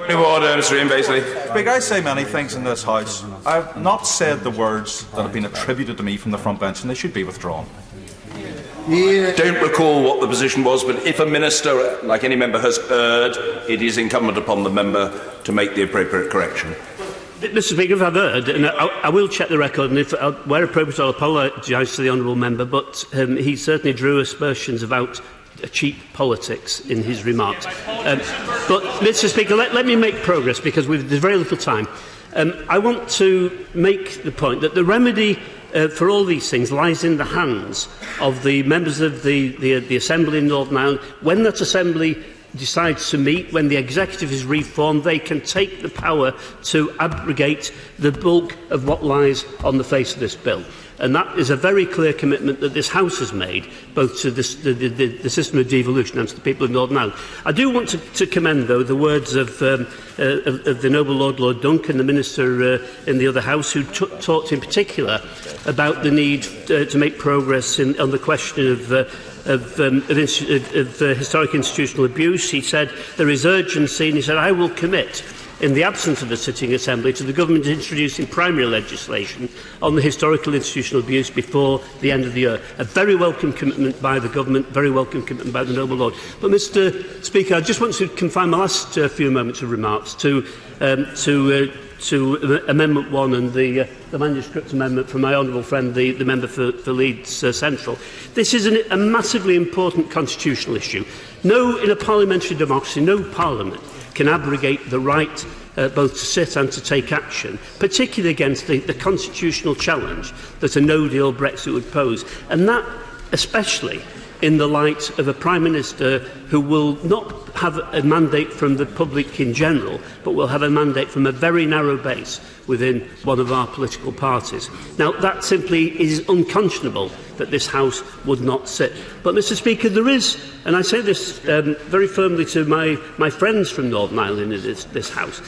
Speaker 6: Speaker, I say many things in this House. I have not said the words that have been attributed to me from the front bench, and they should be withdrawn.
Speaker 1: Don't recall what the position was, but if a minister, like any member, has erred, it is incumbent upon the member to make the appropriate correction.
Speaker 19: Mr Speaker, if I've erred, and I will check the record, and if where appropriate, I'll apologise to the Honourable Member, but he certainly drew aspersions about cheap politics in his remarks. But, Mr Speaker, let me make progress, because there's very little time. I want to make the point that the remedy for all these things lies in the hands of the members of the Assembly in Northern Ireland. When that Assembly decides to meet, when the executive is reformed, they can take the power to abrogate the bulk of what lies on the face of this bill. And that is a very clear commitment that this House has made, both to the system of devolution and to the people of Northern Ireland. I do want to commend, though, the words of the noble Lord Duncan, the Minister in the other House, who talked in particular about the need to make progress on the question of historic institutional abuse. He said there is urgency, and he said, I will commit, in the absence of a sitting assembly, to the government introducing primary legislation on the historical institutional abuse before the end of the year. A very welcome commitment by the government, very welcome commitment by the noble lord. But, Mr. Speaker, I just want to confine my last few moments of remarks to Amendment 1 and the manuscript amendment from my honourable friend, the member for Leeds Central. This is a massively important constitutional issue. In a parliamentary democracy, no parliament can abrogate the right both to sit and to take action, particularly against the constitutional challenge that a no-deal Brexit would pose. And that especially in the light of a Prime Minister who will not have a mandate from the public in general, but will have a mandate from a very narrow base within one of our political parties. Now, that simply is unconscionable that this House would not sit. But, Mr. Speaker, there is, and I say this very firmly to my friends from Northern Ireland in this House,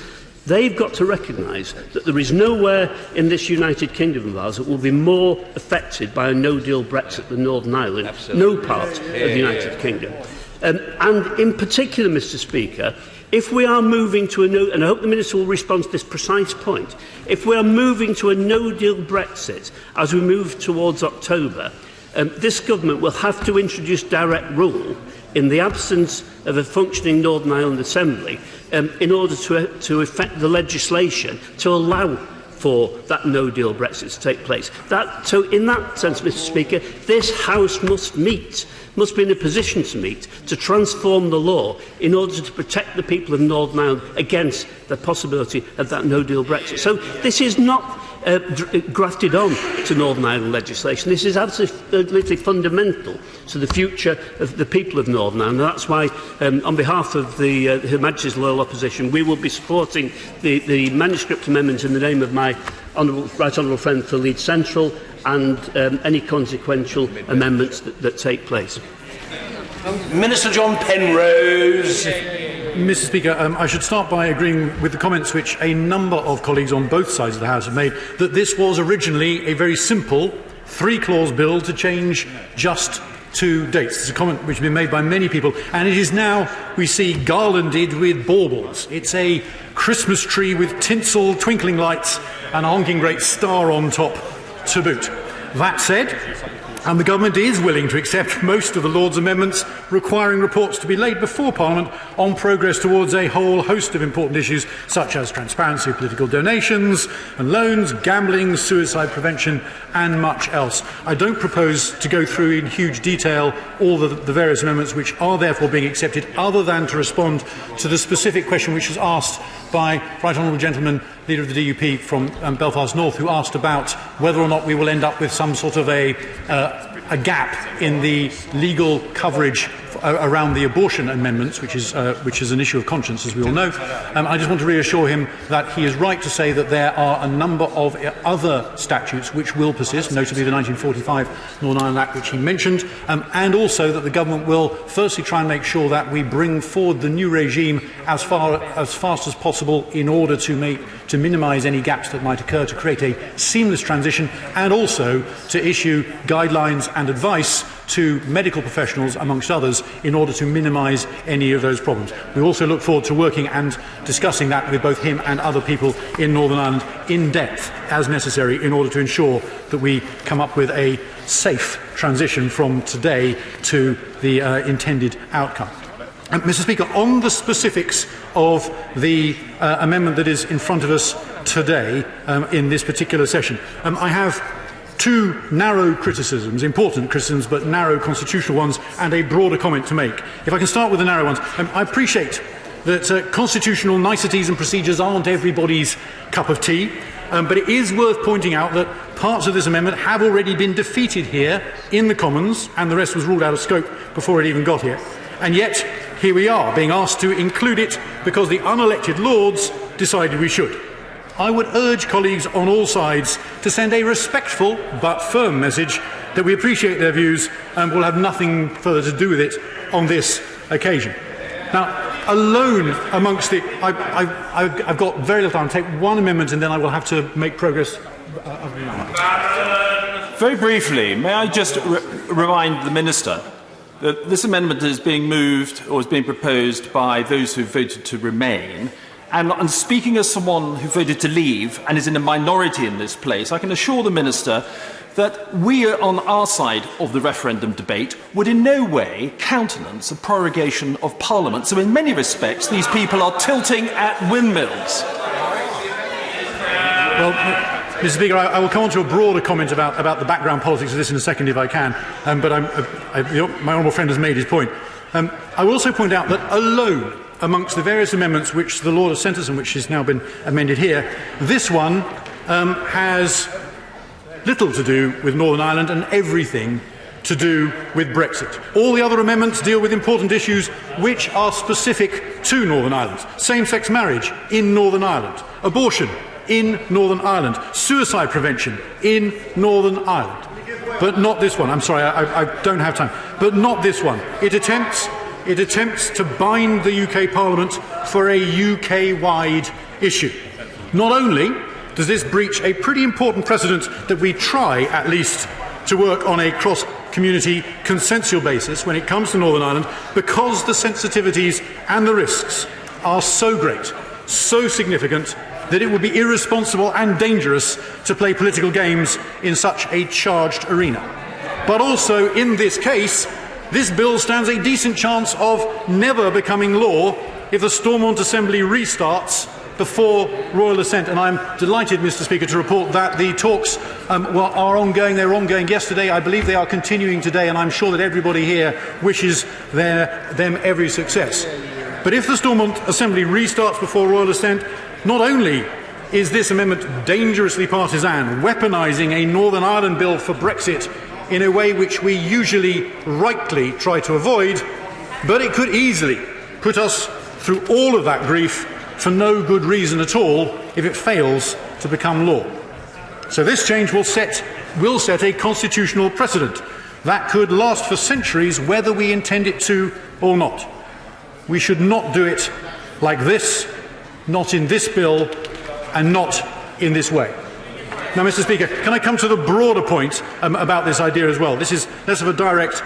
Speaker 19: they've got to recognise that there is nowhere in this United Kingdom of ours that will be more affected by a no-deal Brexit than Northern Ireland. Absolutely. No part of the United Kingdom. And in particular, Mr. Speaker, if we are moving to and I hope the Minister will respond to this precise point, if we are moving to a no-deal Brexit as we move towards October, this government will have to introduce direct rule in the absence of a functioning Northern Ireland Assembly in order to effect the legislation to allow for that no-deal Brexit to take place. So in that sense, Mr. Speaker, this House must be in a position to meet, to transform the law in order to protect the people of Northern Ireland against the possibility of that no-deal Brexit. So this is not grafted on to Northern Ireland legislation. This is absolutely fundamental to the future of the people of Northern Ireland. And that's why, on behalf of Her Majesty's Loyal Opposition, we will be supporting the manuscript amendment in the name of my right honourable friend for Leeds Central and any consequential amendments that take place.
Speaker 1: Minister John Penrose.
Speaker 20: Mr. Speaker, I should start by agreeing with the comments which a number of colleagues on both sides of the House have made, that this was originally a very simple three-clause bill to change just two dates. It's a comment which has been made by many people, and it is now, we see, garlanded with baubles. It's a Christmas tree with tinsel, twinkling lights, and a honking great star on top to boot. That said, and the government is willing to accept most of the Lord's amendments requiring reports to be laid before Parliament on progress towards a whole host of important issues such as transparency of political donations and loans, gambling, suicide prevention and much else. I don't propose to go through in huge detail all the various amendments which are therefore being accepted, other than to respond to the specific question which was asked by Right Honourable Gentleman, Leader of the DUP from Belfast North, who asked about whether or not we will end up with some sort of a gap in the legal coverage around the abortion amendments, which is an issue of conscience, as we all know. I just want to reassure him that he is right to say that there are a number of other statutes which will persist, notably the 1945 Northern Ireland Act, which he mentioned, and also that the government will firstly try and make sure that we bring forward the new regime as fast as possible in order to minimise any gaps that might occur, to create a seamless transition, and also to issue guidelines and advice to medical professionals, amongst others, in order to minimise any of those problems. We also look forward to working and discussing that with both him and other people in Northern Ireland in depth, as necessary, in order to ensure that we come up with a safe transition from today to the intended outcome. Mr. Speaker, on the specifics of the amendment that is in front of us today in this particular session, I have two narrow criticisms, important criticisms, but narrow constitutional ones, and a broader comment to make. If I can start with the narrow ones. I appreciate that constitutional niceties and procedures aren't everybody's cup of tea, but it is worth pointing out that parts of this amendment have already been defeated here in the Commons, and the rest was ruled out of scope before it even got here. And yet, here we are, being asked to include it because the unelected Lords decided we should. I would urge colleagues on all sides to send a respectful but firm message that we appreciate their views and will have nothing further to do with it on this occasion. Now, alone amongst the... I've got very little time. I'll take one amendment and then I will have to make progress.
Speaker 21: Very briefly, may I just remind the Minister that this amendment is being moved or is being proposed by those who voted to remain. And speaking as someone who voted to leave and is in a minority in this place, I can assure the Minister that we on our side of the referendum debate would in no way countenance a prorogation of Parliament. So in many respects, these people are tilting at windmills.
Speaker 20: Well, Mr. Speaker, I will come on to a broader comment about the background politics of this in a second if I can, but my honourable friend has made his point. I will also point out that alone amongst the various amendments which the Lord has sent us and which has now been amended here, this one has little to do with Northern Ireland and everything to do with Brexit. All the other amendments deal with important issues which are specific to Northern Ireland. Same-sex marriage in Northern Ireland. Abortion in Northern Ireland. Suicide prevention in Northern Ireland. But not this one. I'm sorry, I don't have time. But not this one. It attempts to bind the UK Parliament for a UK-wide issue. Not only does this breach a pretty important precedent that we try, at least, to work on a cross-community consensual basis when it comes to Northern Ireland, because the sensitivities and the risks are so great, so significant, that it would be irresponsible and dangerous to play political games in such a charged arena. But also, in this case, this bill stands a decent chance of never becoming law if the Stormont Assembly restarts before royal assent. And I'm delighted, Mr. Speaker, to report that the talks are ongoing. They were ongoing yesterday. I believe they are continuing today, and I'm sure that everybody here wishes them every success. But if the Stormont Assembly restarts before royal assent, not only is this amendment dangerously partisan, weaponising a Northern Ireland bill for Brexit in a way which we usually rightly try to avoid, but it could easily put us through all of that grief for no good reason at all if it fails to become law. So this change will set a constitutional precedent that could last for centuries whether we intend it to or not. We should not do it like this, not in this bill, and not in this way. Now, Mr. Speaker, can I come to the broader point about this idea as well? This is less of a direct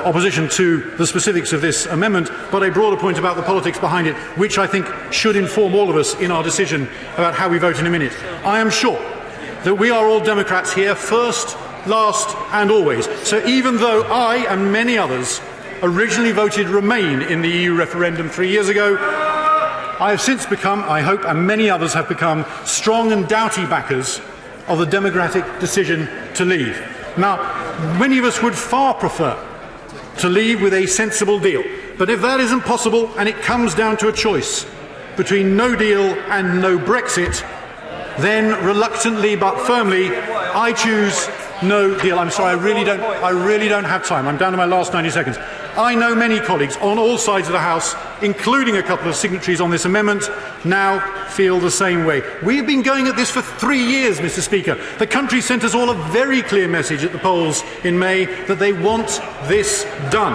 Speaker 20: opposition to the specifics of this amendment, but a broader point about the politics behind it, which I think should inform all of us in our decision about how we vote in a minute. I am sure that we are all Democrats here, first, last and always. So even though I and many others originally voted Remain in the EU referendum 3 years ago, I have since become, I hope, and many others have become, strong and doughty backers of the democratic decision to leave. Now, many of us would far prefer to leave with a sensible deal. But if that isn't possible and it comes down to a choice between no deal and no Brexit, then reluctantly but firmly, I choose no deal. I'm sorry, I really don't have time. I'm down to my last 90 seconds. I know many colleagues on all sides of the House, including a couple of signatories on this amendment, now feel the same way. We have been going at this for 3 years, Mr. Speaker. The country sent us all a very clear message at the polls in May that they want this done.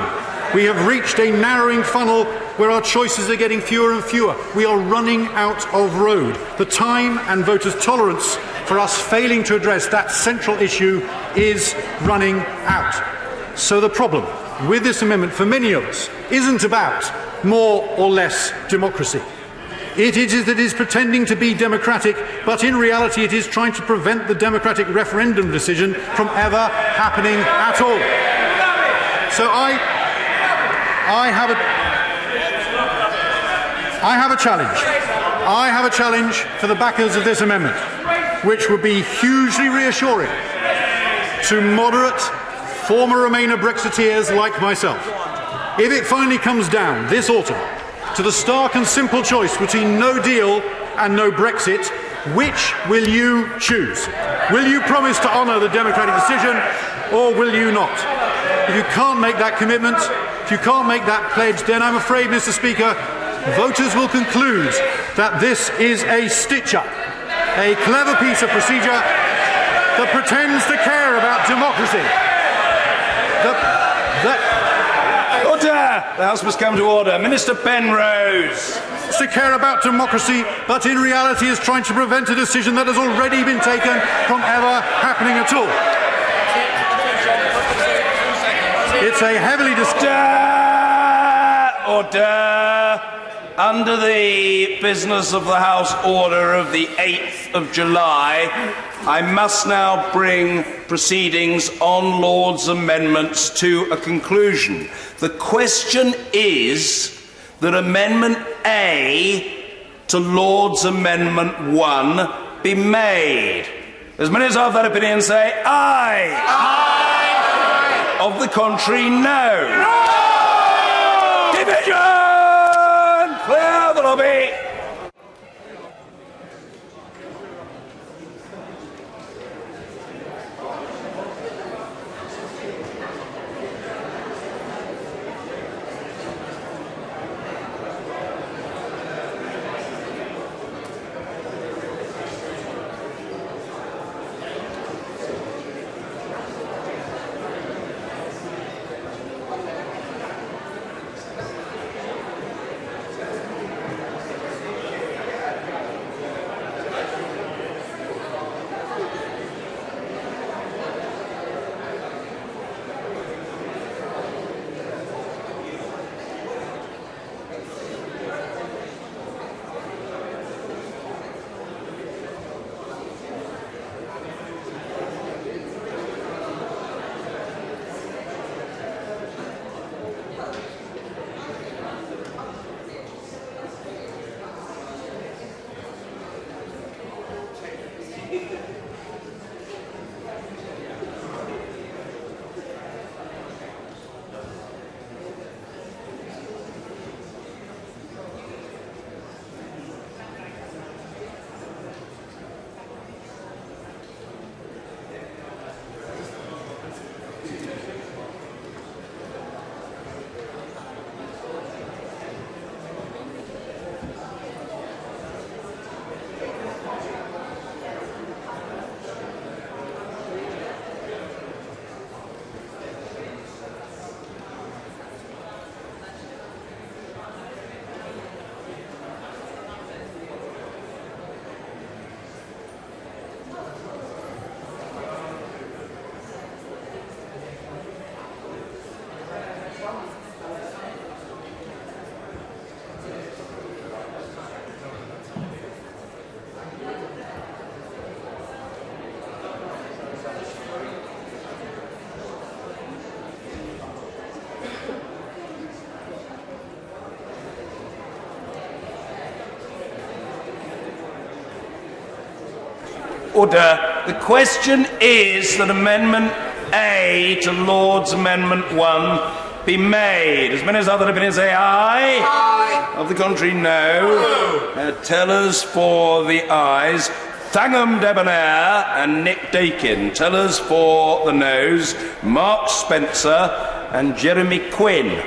Speaker 20: We have reached a narrowing funnel where our choices are getting fewer and fewer. We are running out of road. The time and voters' tolerance for us failing to address that central issue is running out. So the problem with this amendment for many of us isn't about more or less democracy. It is pretending to be democratic, but in reality it is trying to prevent the democratic referendum decision from ever happening at all. So I have a challenge. I have a challenge for the backers of this amendment, which would be hugely reassuring to moderate former Remainer Brexiteers like myself. If it finally comes down this autumn to the stark and simple choice between no deal and no Brexit, which will you choose? Will you promise to honour the democratic decision, or will you not? If you can't make that commitment, if you can't make that pledge, then I'm afraid, Mr. Speaker, voters will conclude that this is a stitch-up, a clever piece of procedure that pretends to care about democracy.
Speaker 1: Order! The House must come to order. Minister Penrose.
Speaker 20: To care about democracy, but in reality is trying to prevent a decision that has already been taken from ever happening at all. It's a heavily
Speaker 1: Order! Under the business of the House order of the 8th of July, I must now bring proceedings on Lord's amendments to a conclusion. The question is that Amendment A to Lord's Amendment 1 be made. As many as are of that opinion say aye. Aye. Of the contrary, no. No! Division! Clear the lobby. Order. The question is that Amendment A to Lord's Amendment 1 be made. As many as other opinions say aye. Aye. Of the contrary, no. Tellers for the ayes. Thangham Debonair and Nick Dakin. Tellers for the noes. Mark Spencer and Jeremy Quinn.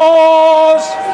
Speaker 2: Pause!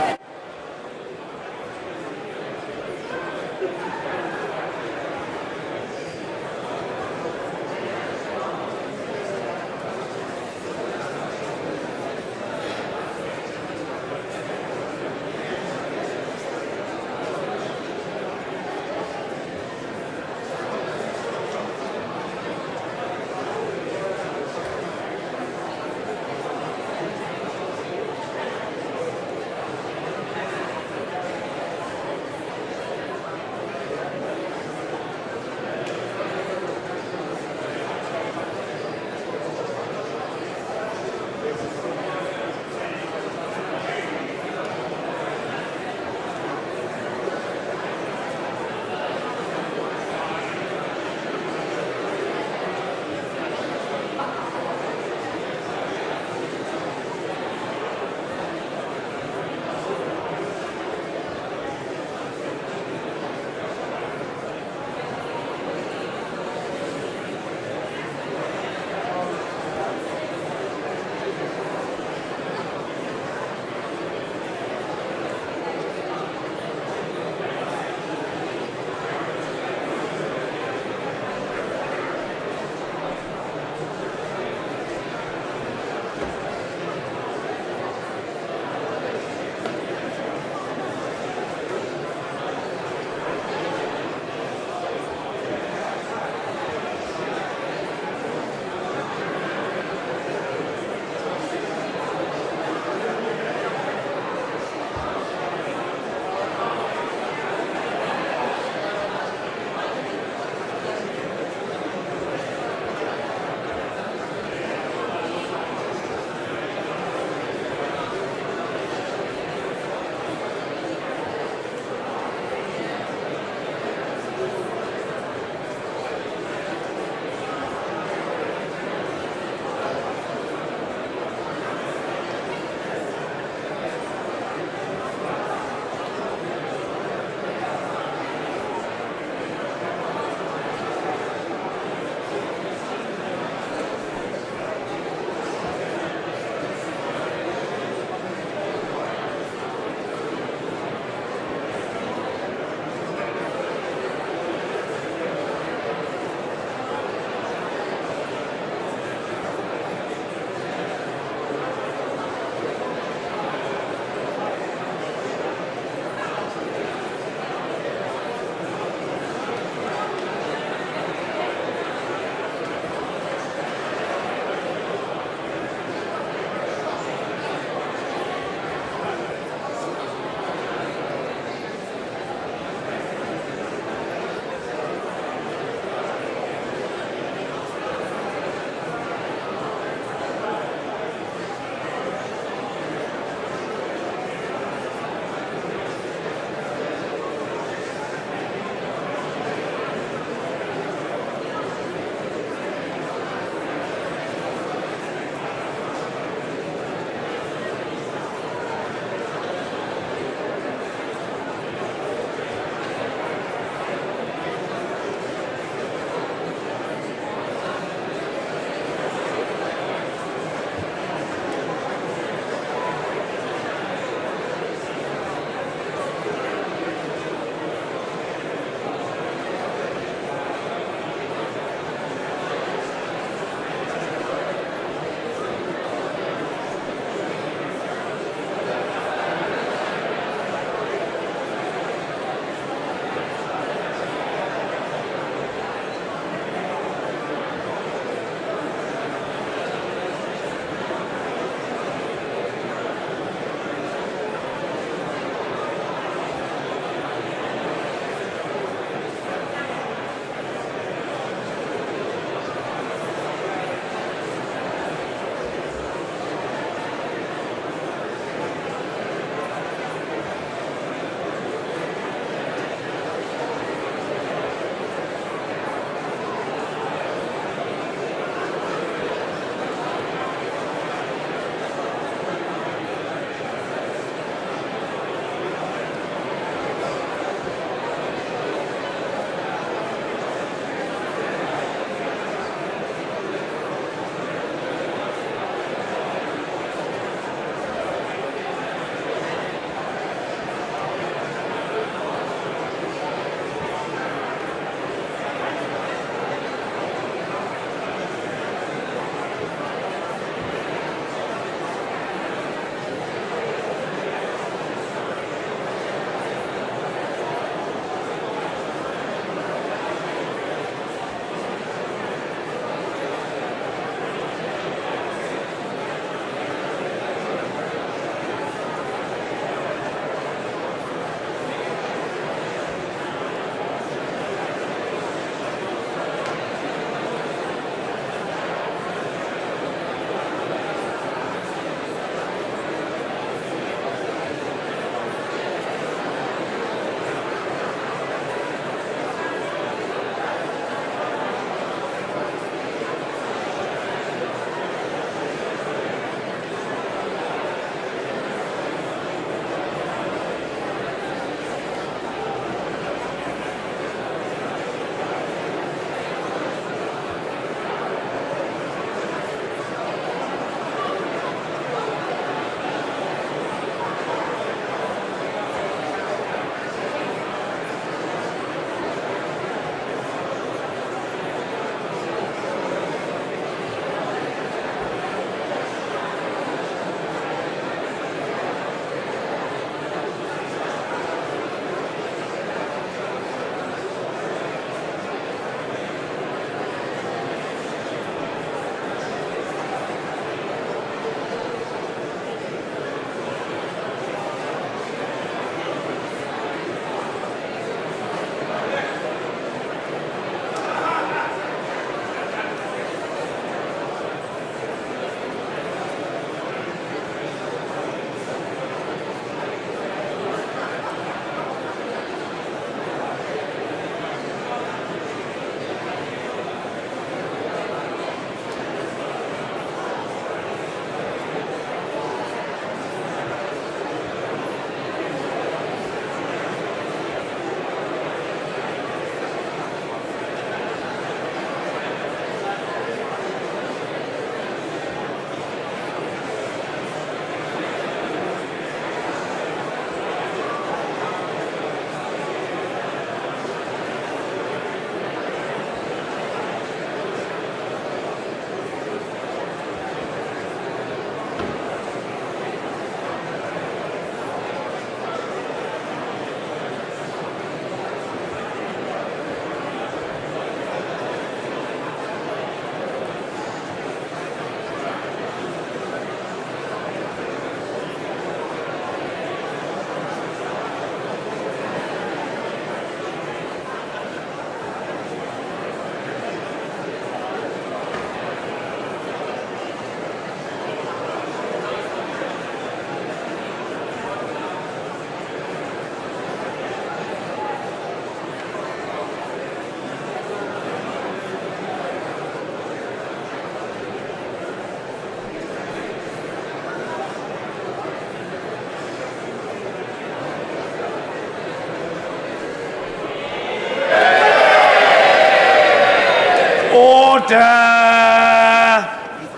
Speaker 1: Order!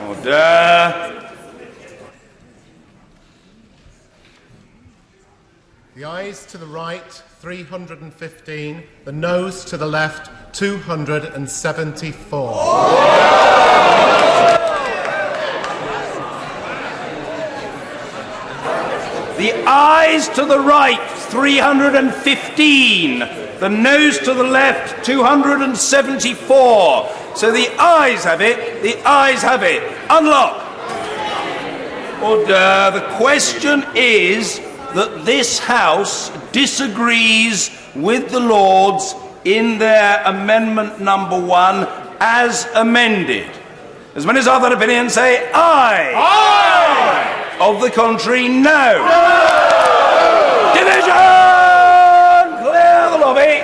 Speaker 1: Order!
Speaker 2: The ayes to the right, 315. The noes to the left, 274.
Speaker 1: The ayes to the right, 315. The noes to the left, 274. So the ayes have it. The ayes have it. Unlock. Order. The question is that this House disagrees with the Lords in their amendment number 1 as amended. As many as are of that opinion say aye. Aye. Of the contrary, no. Division! Clear the lobby.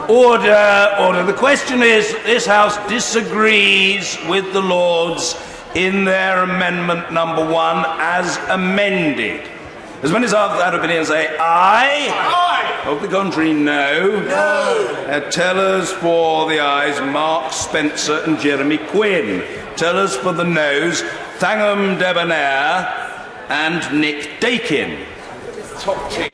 Speaker 1: Order, order. The question is, this House disagrees with the Lords in their amendment number 1 as amended. As many as are of that opinion say aye. Aye. Of the contrary, no. No. Tellers for the ayes, Mark Spencer and Jeremy Quinn. Tellers for the noes, Thangham Debonair and Nick Dakin. Top tick.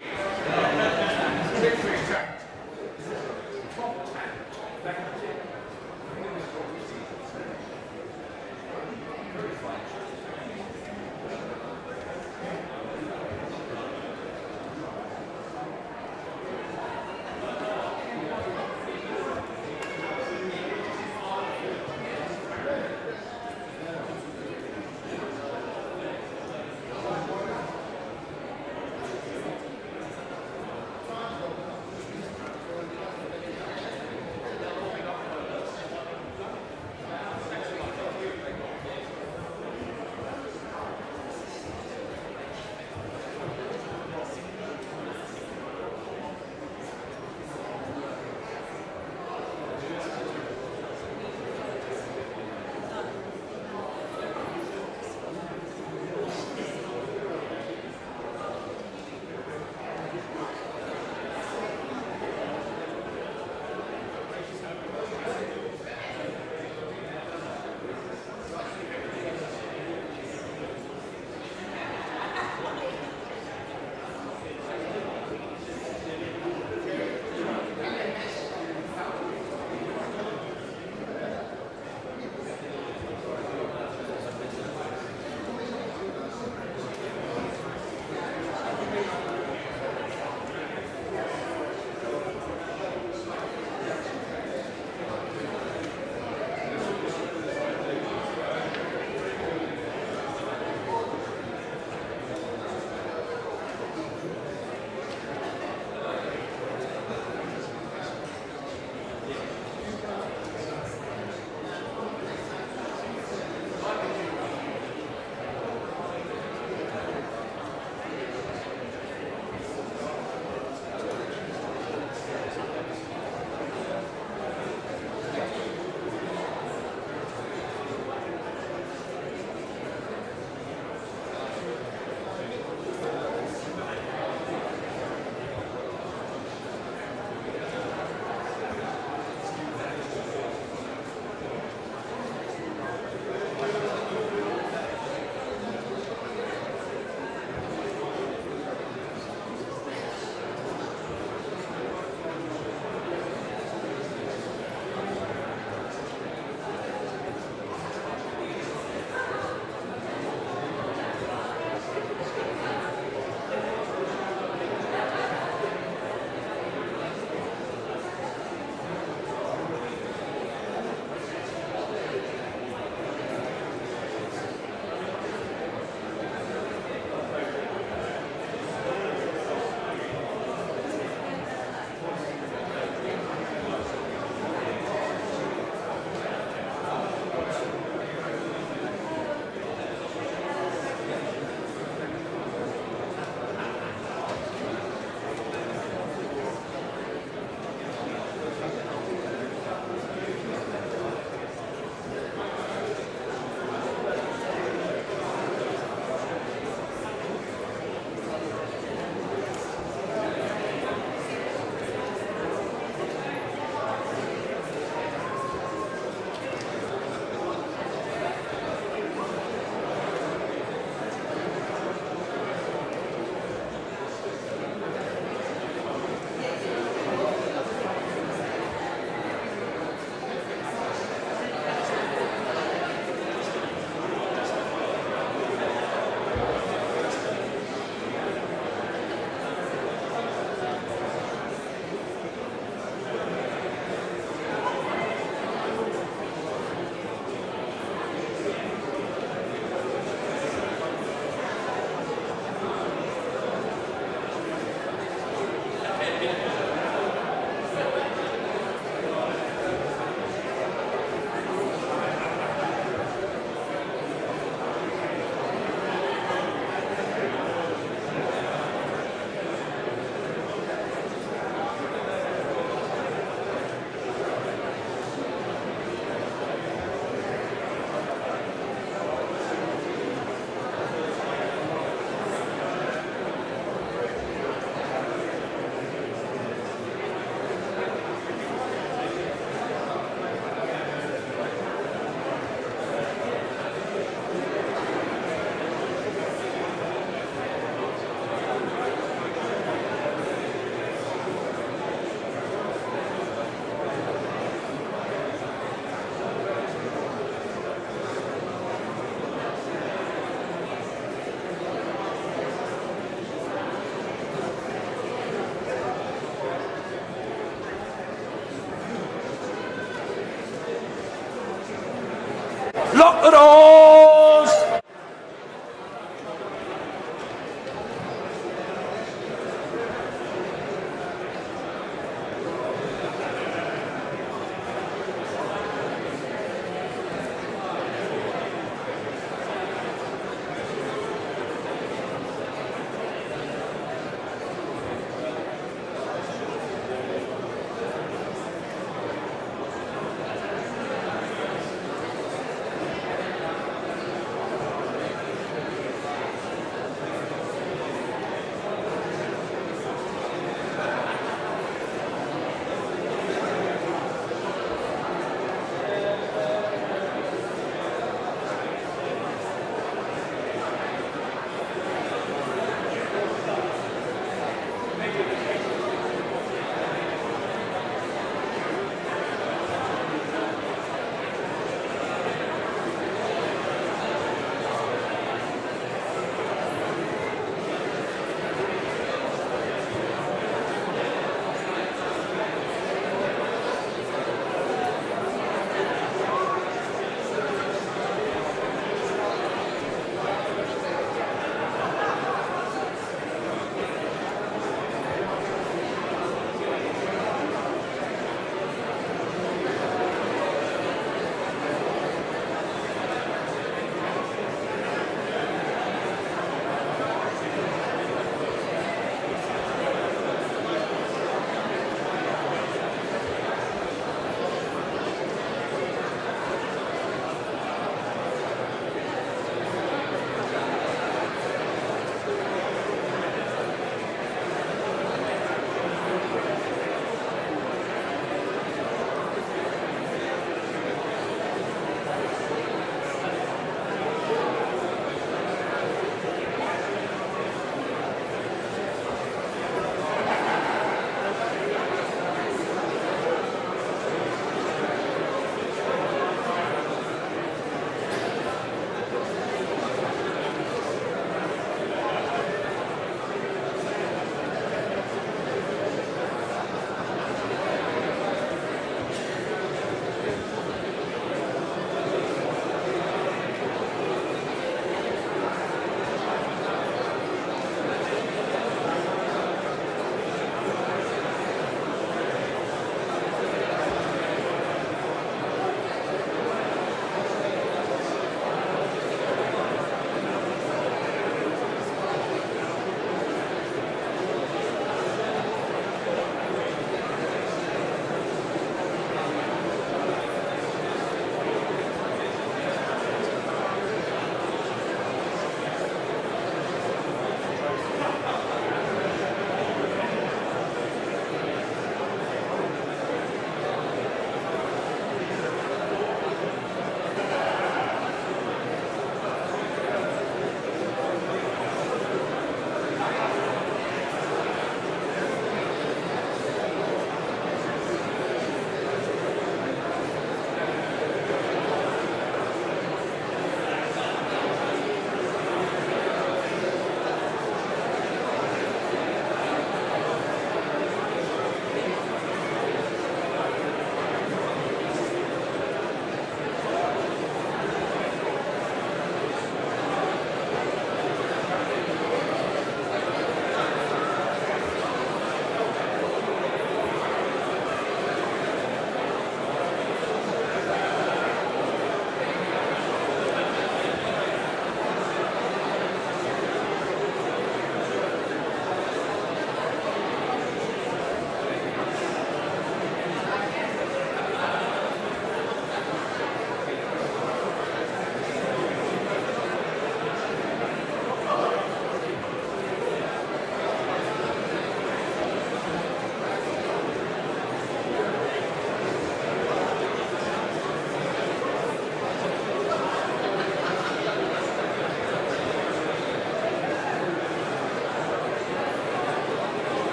Speaker 1: the doors!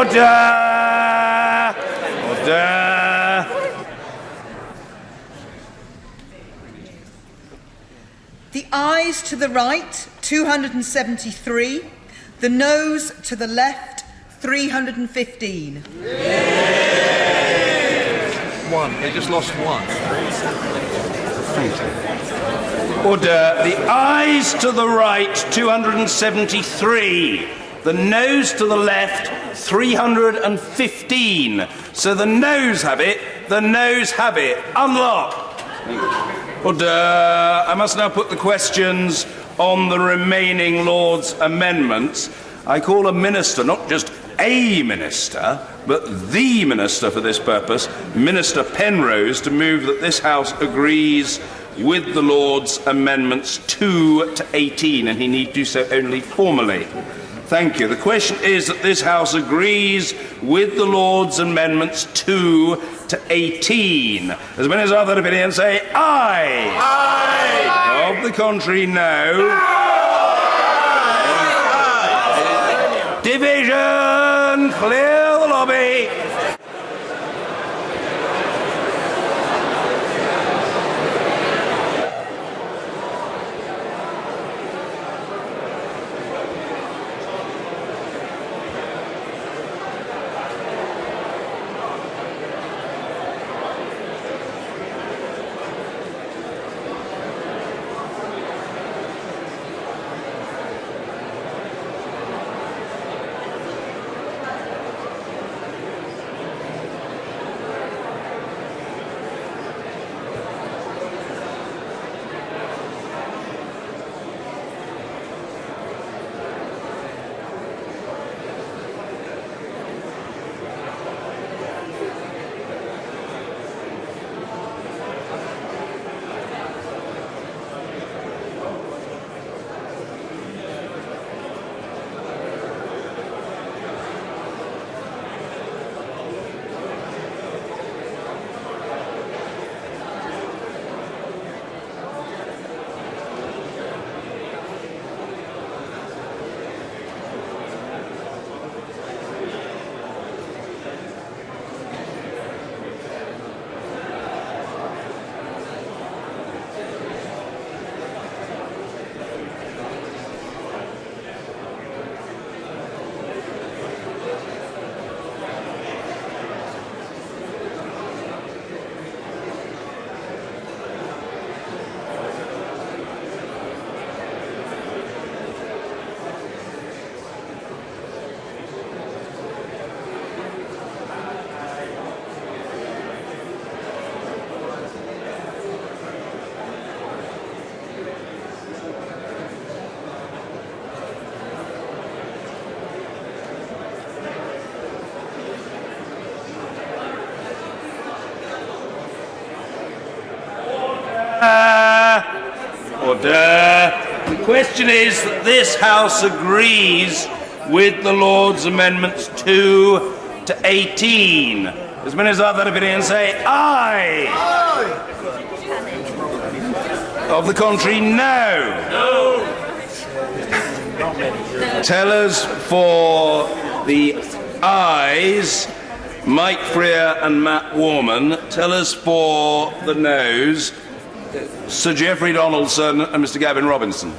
Speaker 1: Order! Order!
Speaker 3: The ayes to the right, 273. The noes to the left, 315.
Speaker 22: One. They just lost one.
Speaker 1: Thank you. Order. The ayes to the right, 273. The noes to the left, 315. So the noes have it. The noes have it. Unlock. Order. I must now put the questions on the remaining Lord's amendments. I call a minister, not just a minister, but the minister for this purpose, Minister Penrose, to move that this House agrees with the Lord's amendments 2 to 18, and he need do so only formally. Thank you. The question is that this House agrees with the Lord's amendments 2 to 18. As many as are of that opinion say aye. Aye. Of the contrary, no. Aye. Division. Clear the lobby. Order. The question is that this House agrees with the Lord's amendments 2 to 18. As many as are of that opinion say aye. Aye. Of the contrary, no. No. Tellers for the ayes, Mike Freer and Matt Warman. Tellers for the noes, Sir Geoffrey Donaldson and Mr. Gavin Robinson.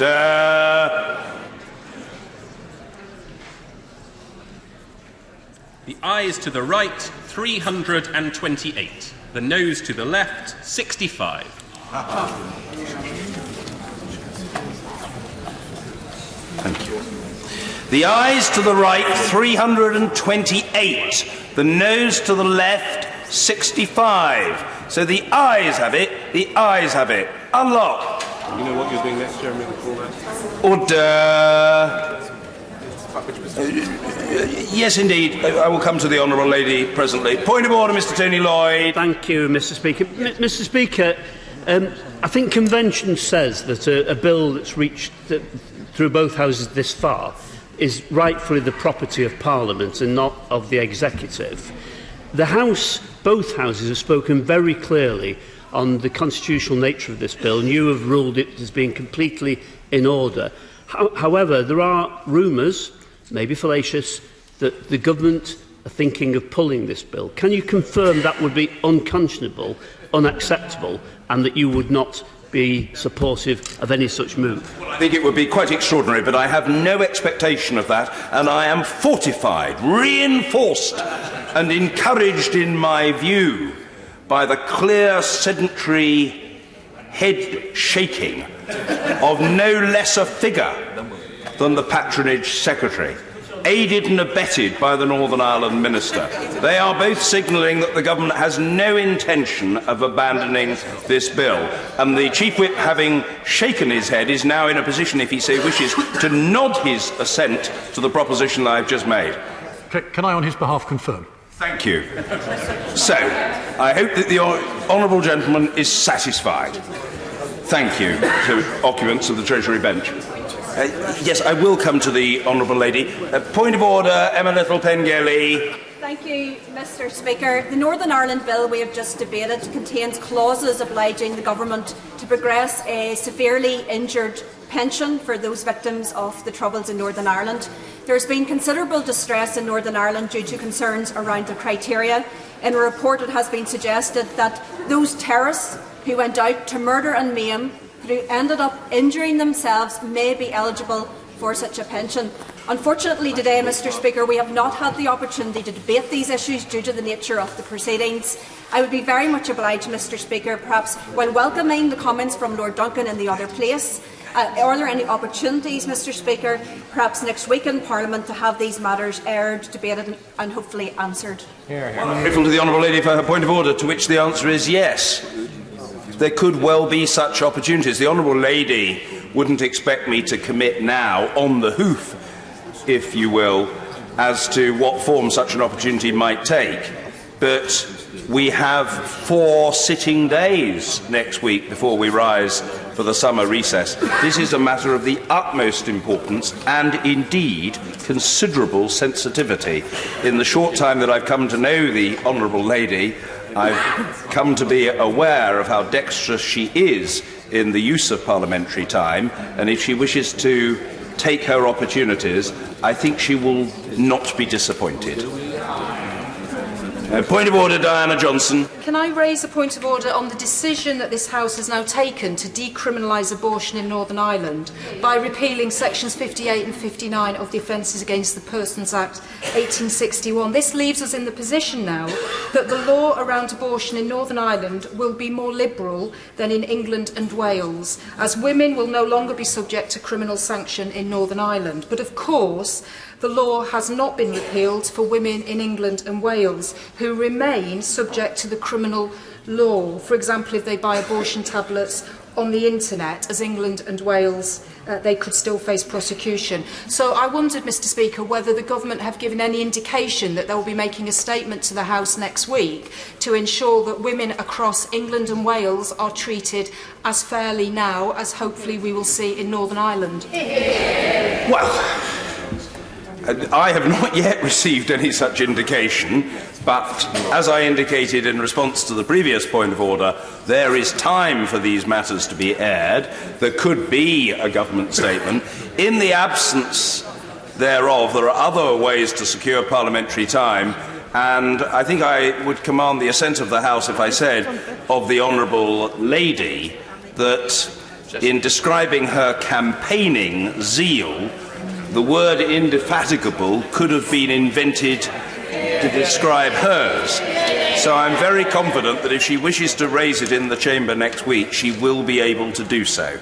Speaker 1: Order.
Speaker 5: The ayes to the right, 328. The noes to the left, 65.
Speaker 1: Thank you. The ayes to the right, 328. The noes to the left, 65. So the ayes have it. The ayes have it. Unlock.
Speaker 16: You know what you're doing next, Jeremy?
Speaker 1: Order. Yes, indeed. I will come to the honourable lady presently. Point of order, Mr. Tony Lloyd.
Speaker 19: Thank you, Mr. Speaker. Mr. Speaker, I think convention says that a bill that's reached through both houses this far is rightfully the property of Parliament and not of the executive. The House, both houses, have spoken very clearly on the constitutional nature of this bill, and you have ruled it as being completely in order. However, there are rumours, maybe fallacious, that the government are thinking of pulling this bill. Can you confirm that would be unconscionable, unacceptable, and that you would not be supportive of any such move?
Speaker 1: I think it would be quite extraordinary, but I have no expectation of that, and I am fortified, reinforced, and encouraged in my view by the clear, sedentary head shaking of no less a figure than the Patronage Secretary, aided and abetted by the Northern Ireland Minister. They are both signalling that the government has no intention of abandoning this bill, and the Chief Whip, having shaken his head, is now in a position, if he so wishes, to nod his assent to the proposition that I have just made.
Speaker 20: Can I, on his behalf, confirm?
Speaker 1: Thank you. So, I hope that the honourable gentleman is satisfied. Thank you to occupants of the Treasury bench. Yes, I will come to the honourable lady. Point of order, Emma Little-Pengelly.
Speaker 17: Thank you, Mr. Speaker. The Northern Ireland Bill we have just debated contains clauses obliging the government to progress a severely injured pension for those victims of the Troubles in Northern Ireland. There has been considerable distress in Northern Ireland due to concerns around the criteria. In a report, it has been suggested that those terrorists who went out to murder and maim, who ended up injuring themselves, may be eligible for such a pension. Unfortunately today, Mr. Speaker, we have not had the opportunity to debate these issues due to the nature of the proceedings. I would be very much obliged, Mr. Speaker, perhaps while welcoming the comments from Lord Duncan in the other place, are there any opportunities, Mr. Speaker, perhaps next week in Parliament to have these matters aired, debated and hopefully answered?
Speaker 1: I'm grateful to the honourable lady for her point of order, to which the answer is yes. There could well be such opportunities. The honourable lady wouldn't expect me to commit now, on the hoof, if you will, as to what form such an opportunity might take. But we have 4 sitting days next week before we rise for the summer recess. This is a matter of the utmost importance and, indeed, considerable sensitivity. In the short time that I've come to know the honourable lady, I've come to be aware of how dexterous she is in the use of parliamentary time, and if she wishes to take her opportunities, I think she will not be disappointed. Point of order, Diana Johnson.
Speaker 7: Can I raise a point of order on the decision that this House has now taken to decriminalise abortion in Northern Ireland by repealing sections 58 and 59 of the Offences Against the Persons Act 1861? This leaves us in the position now that the law around abortion in Northern Ireland will be more liberal than in England and Wales, as women will no longer be subject to criminal sanction in Northern Ireland. But of course, the law has not been repealed for women in England and Wales who remain subject to the criminal law. For example, if they buy abortion tablets on the internet, as England and Wales, they could still face prosecution. So I wondered, Mr. Speaker, whether the government have given any indication that they will be making a statement to the House next week to ensure that women across England and Wales are treated as fairly now as hopefully we will see in Northern Ireland.
Speaker 1: Well, I have not yet received any such indication, but as I indicated in response to the previous point of order, there is time for these matters to be aired. There could be a government statement. In the absence thereof, there are other ways to secure parliamentary time, and I think I would command the assent of the House if I said of the honourable lady that in describing her campaigning zeal, the word indefatigable could have been invented to describe hers. So I'm very confident that if she wishes to raise it in the chamber next week, she will be able to do so.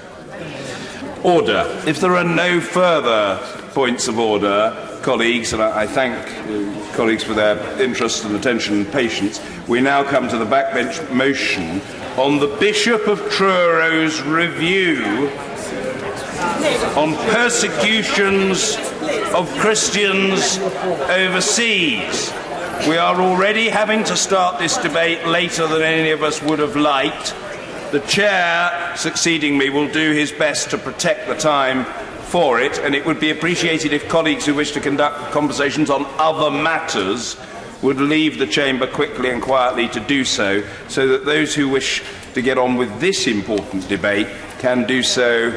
Speaker 1: Order. If there are no further points of order, colleagues, and I thank colleagues for their interest and attention and patience, we now come to the backbench motion on the Bishop of Truro's review on persecutions of Christians overseas. We are already having to start this debate later than any of us would have liked. The chair succeeding me will do his best to protect the time for it, and it would be appreciated if colleagues who wish to conduct conversations on other matters would leave the chamber quickly and quietly to do so, so that those who wish to get on with this important debate can do so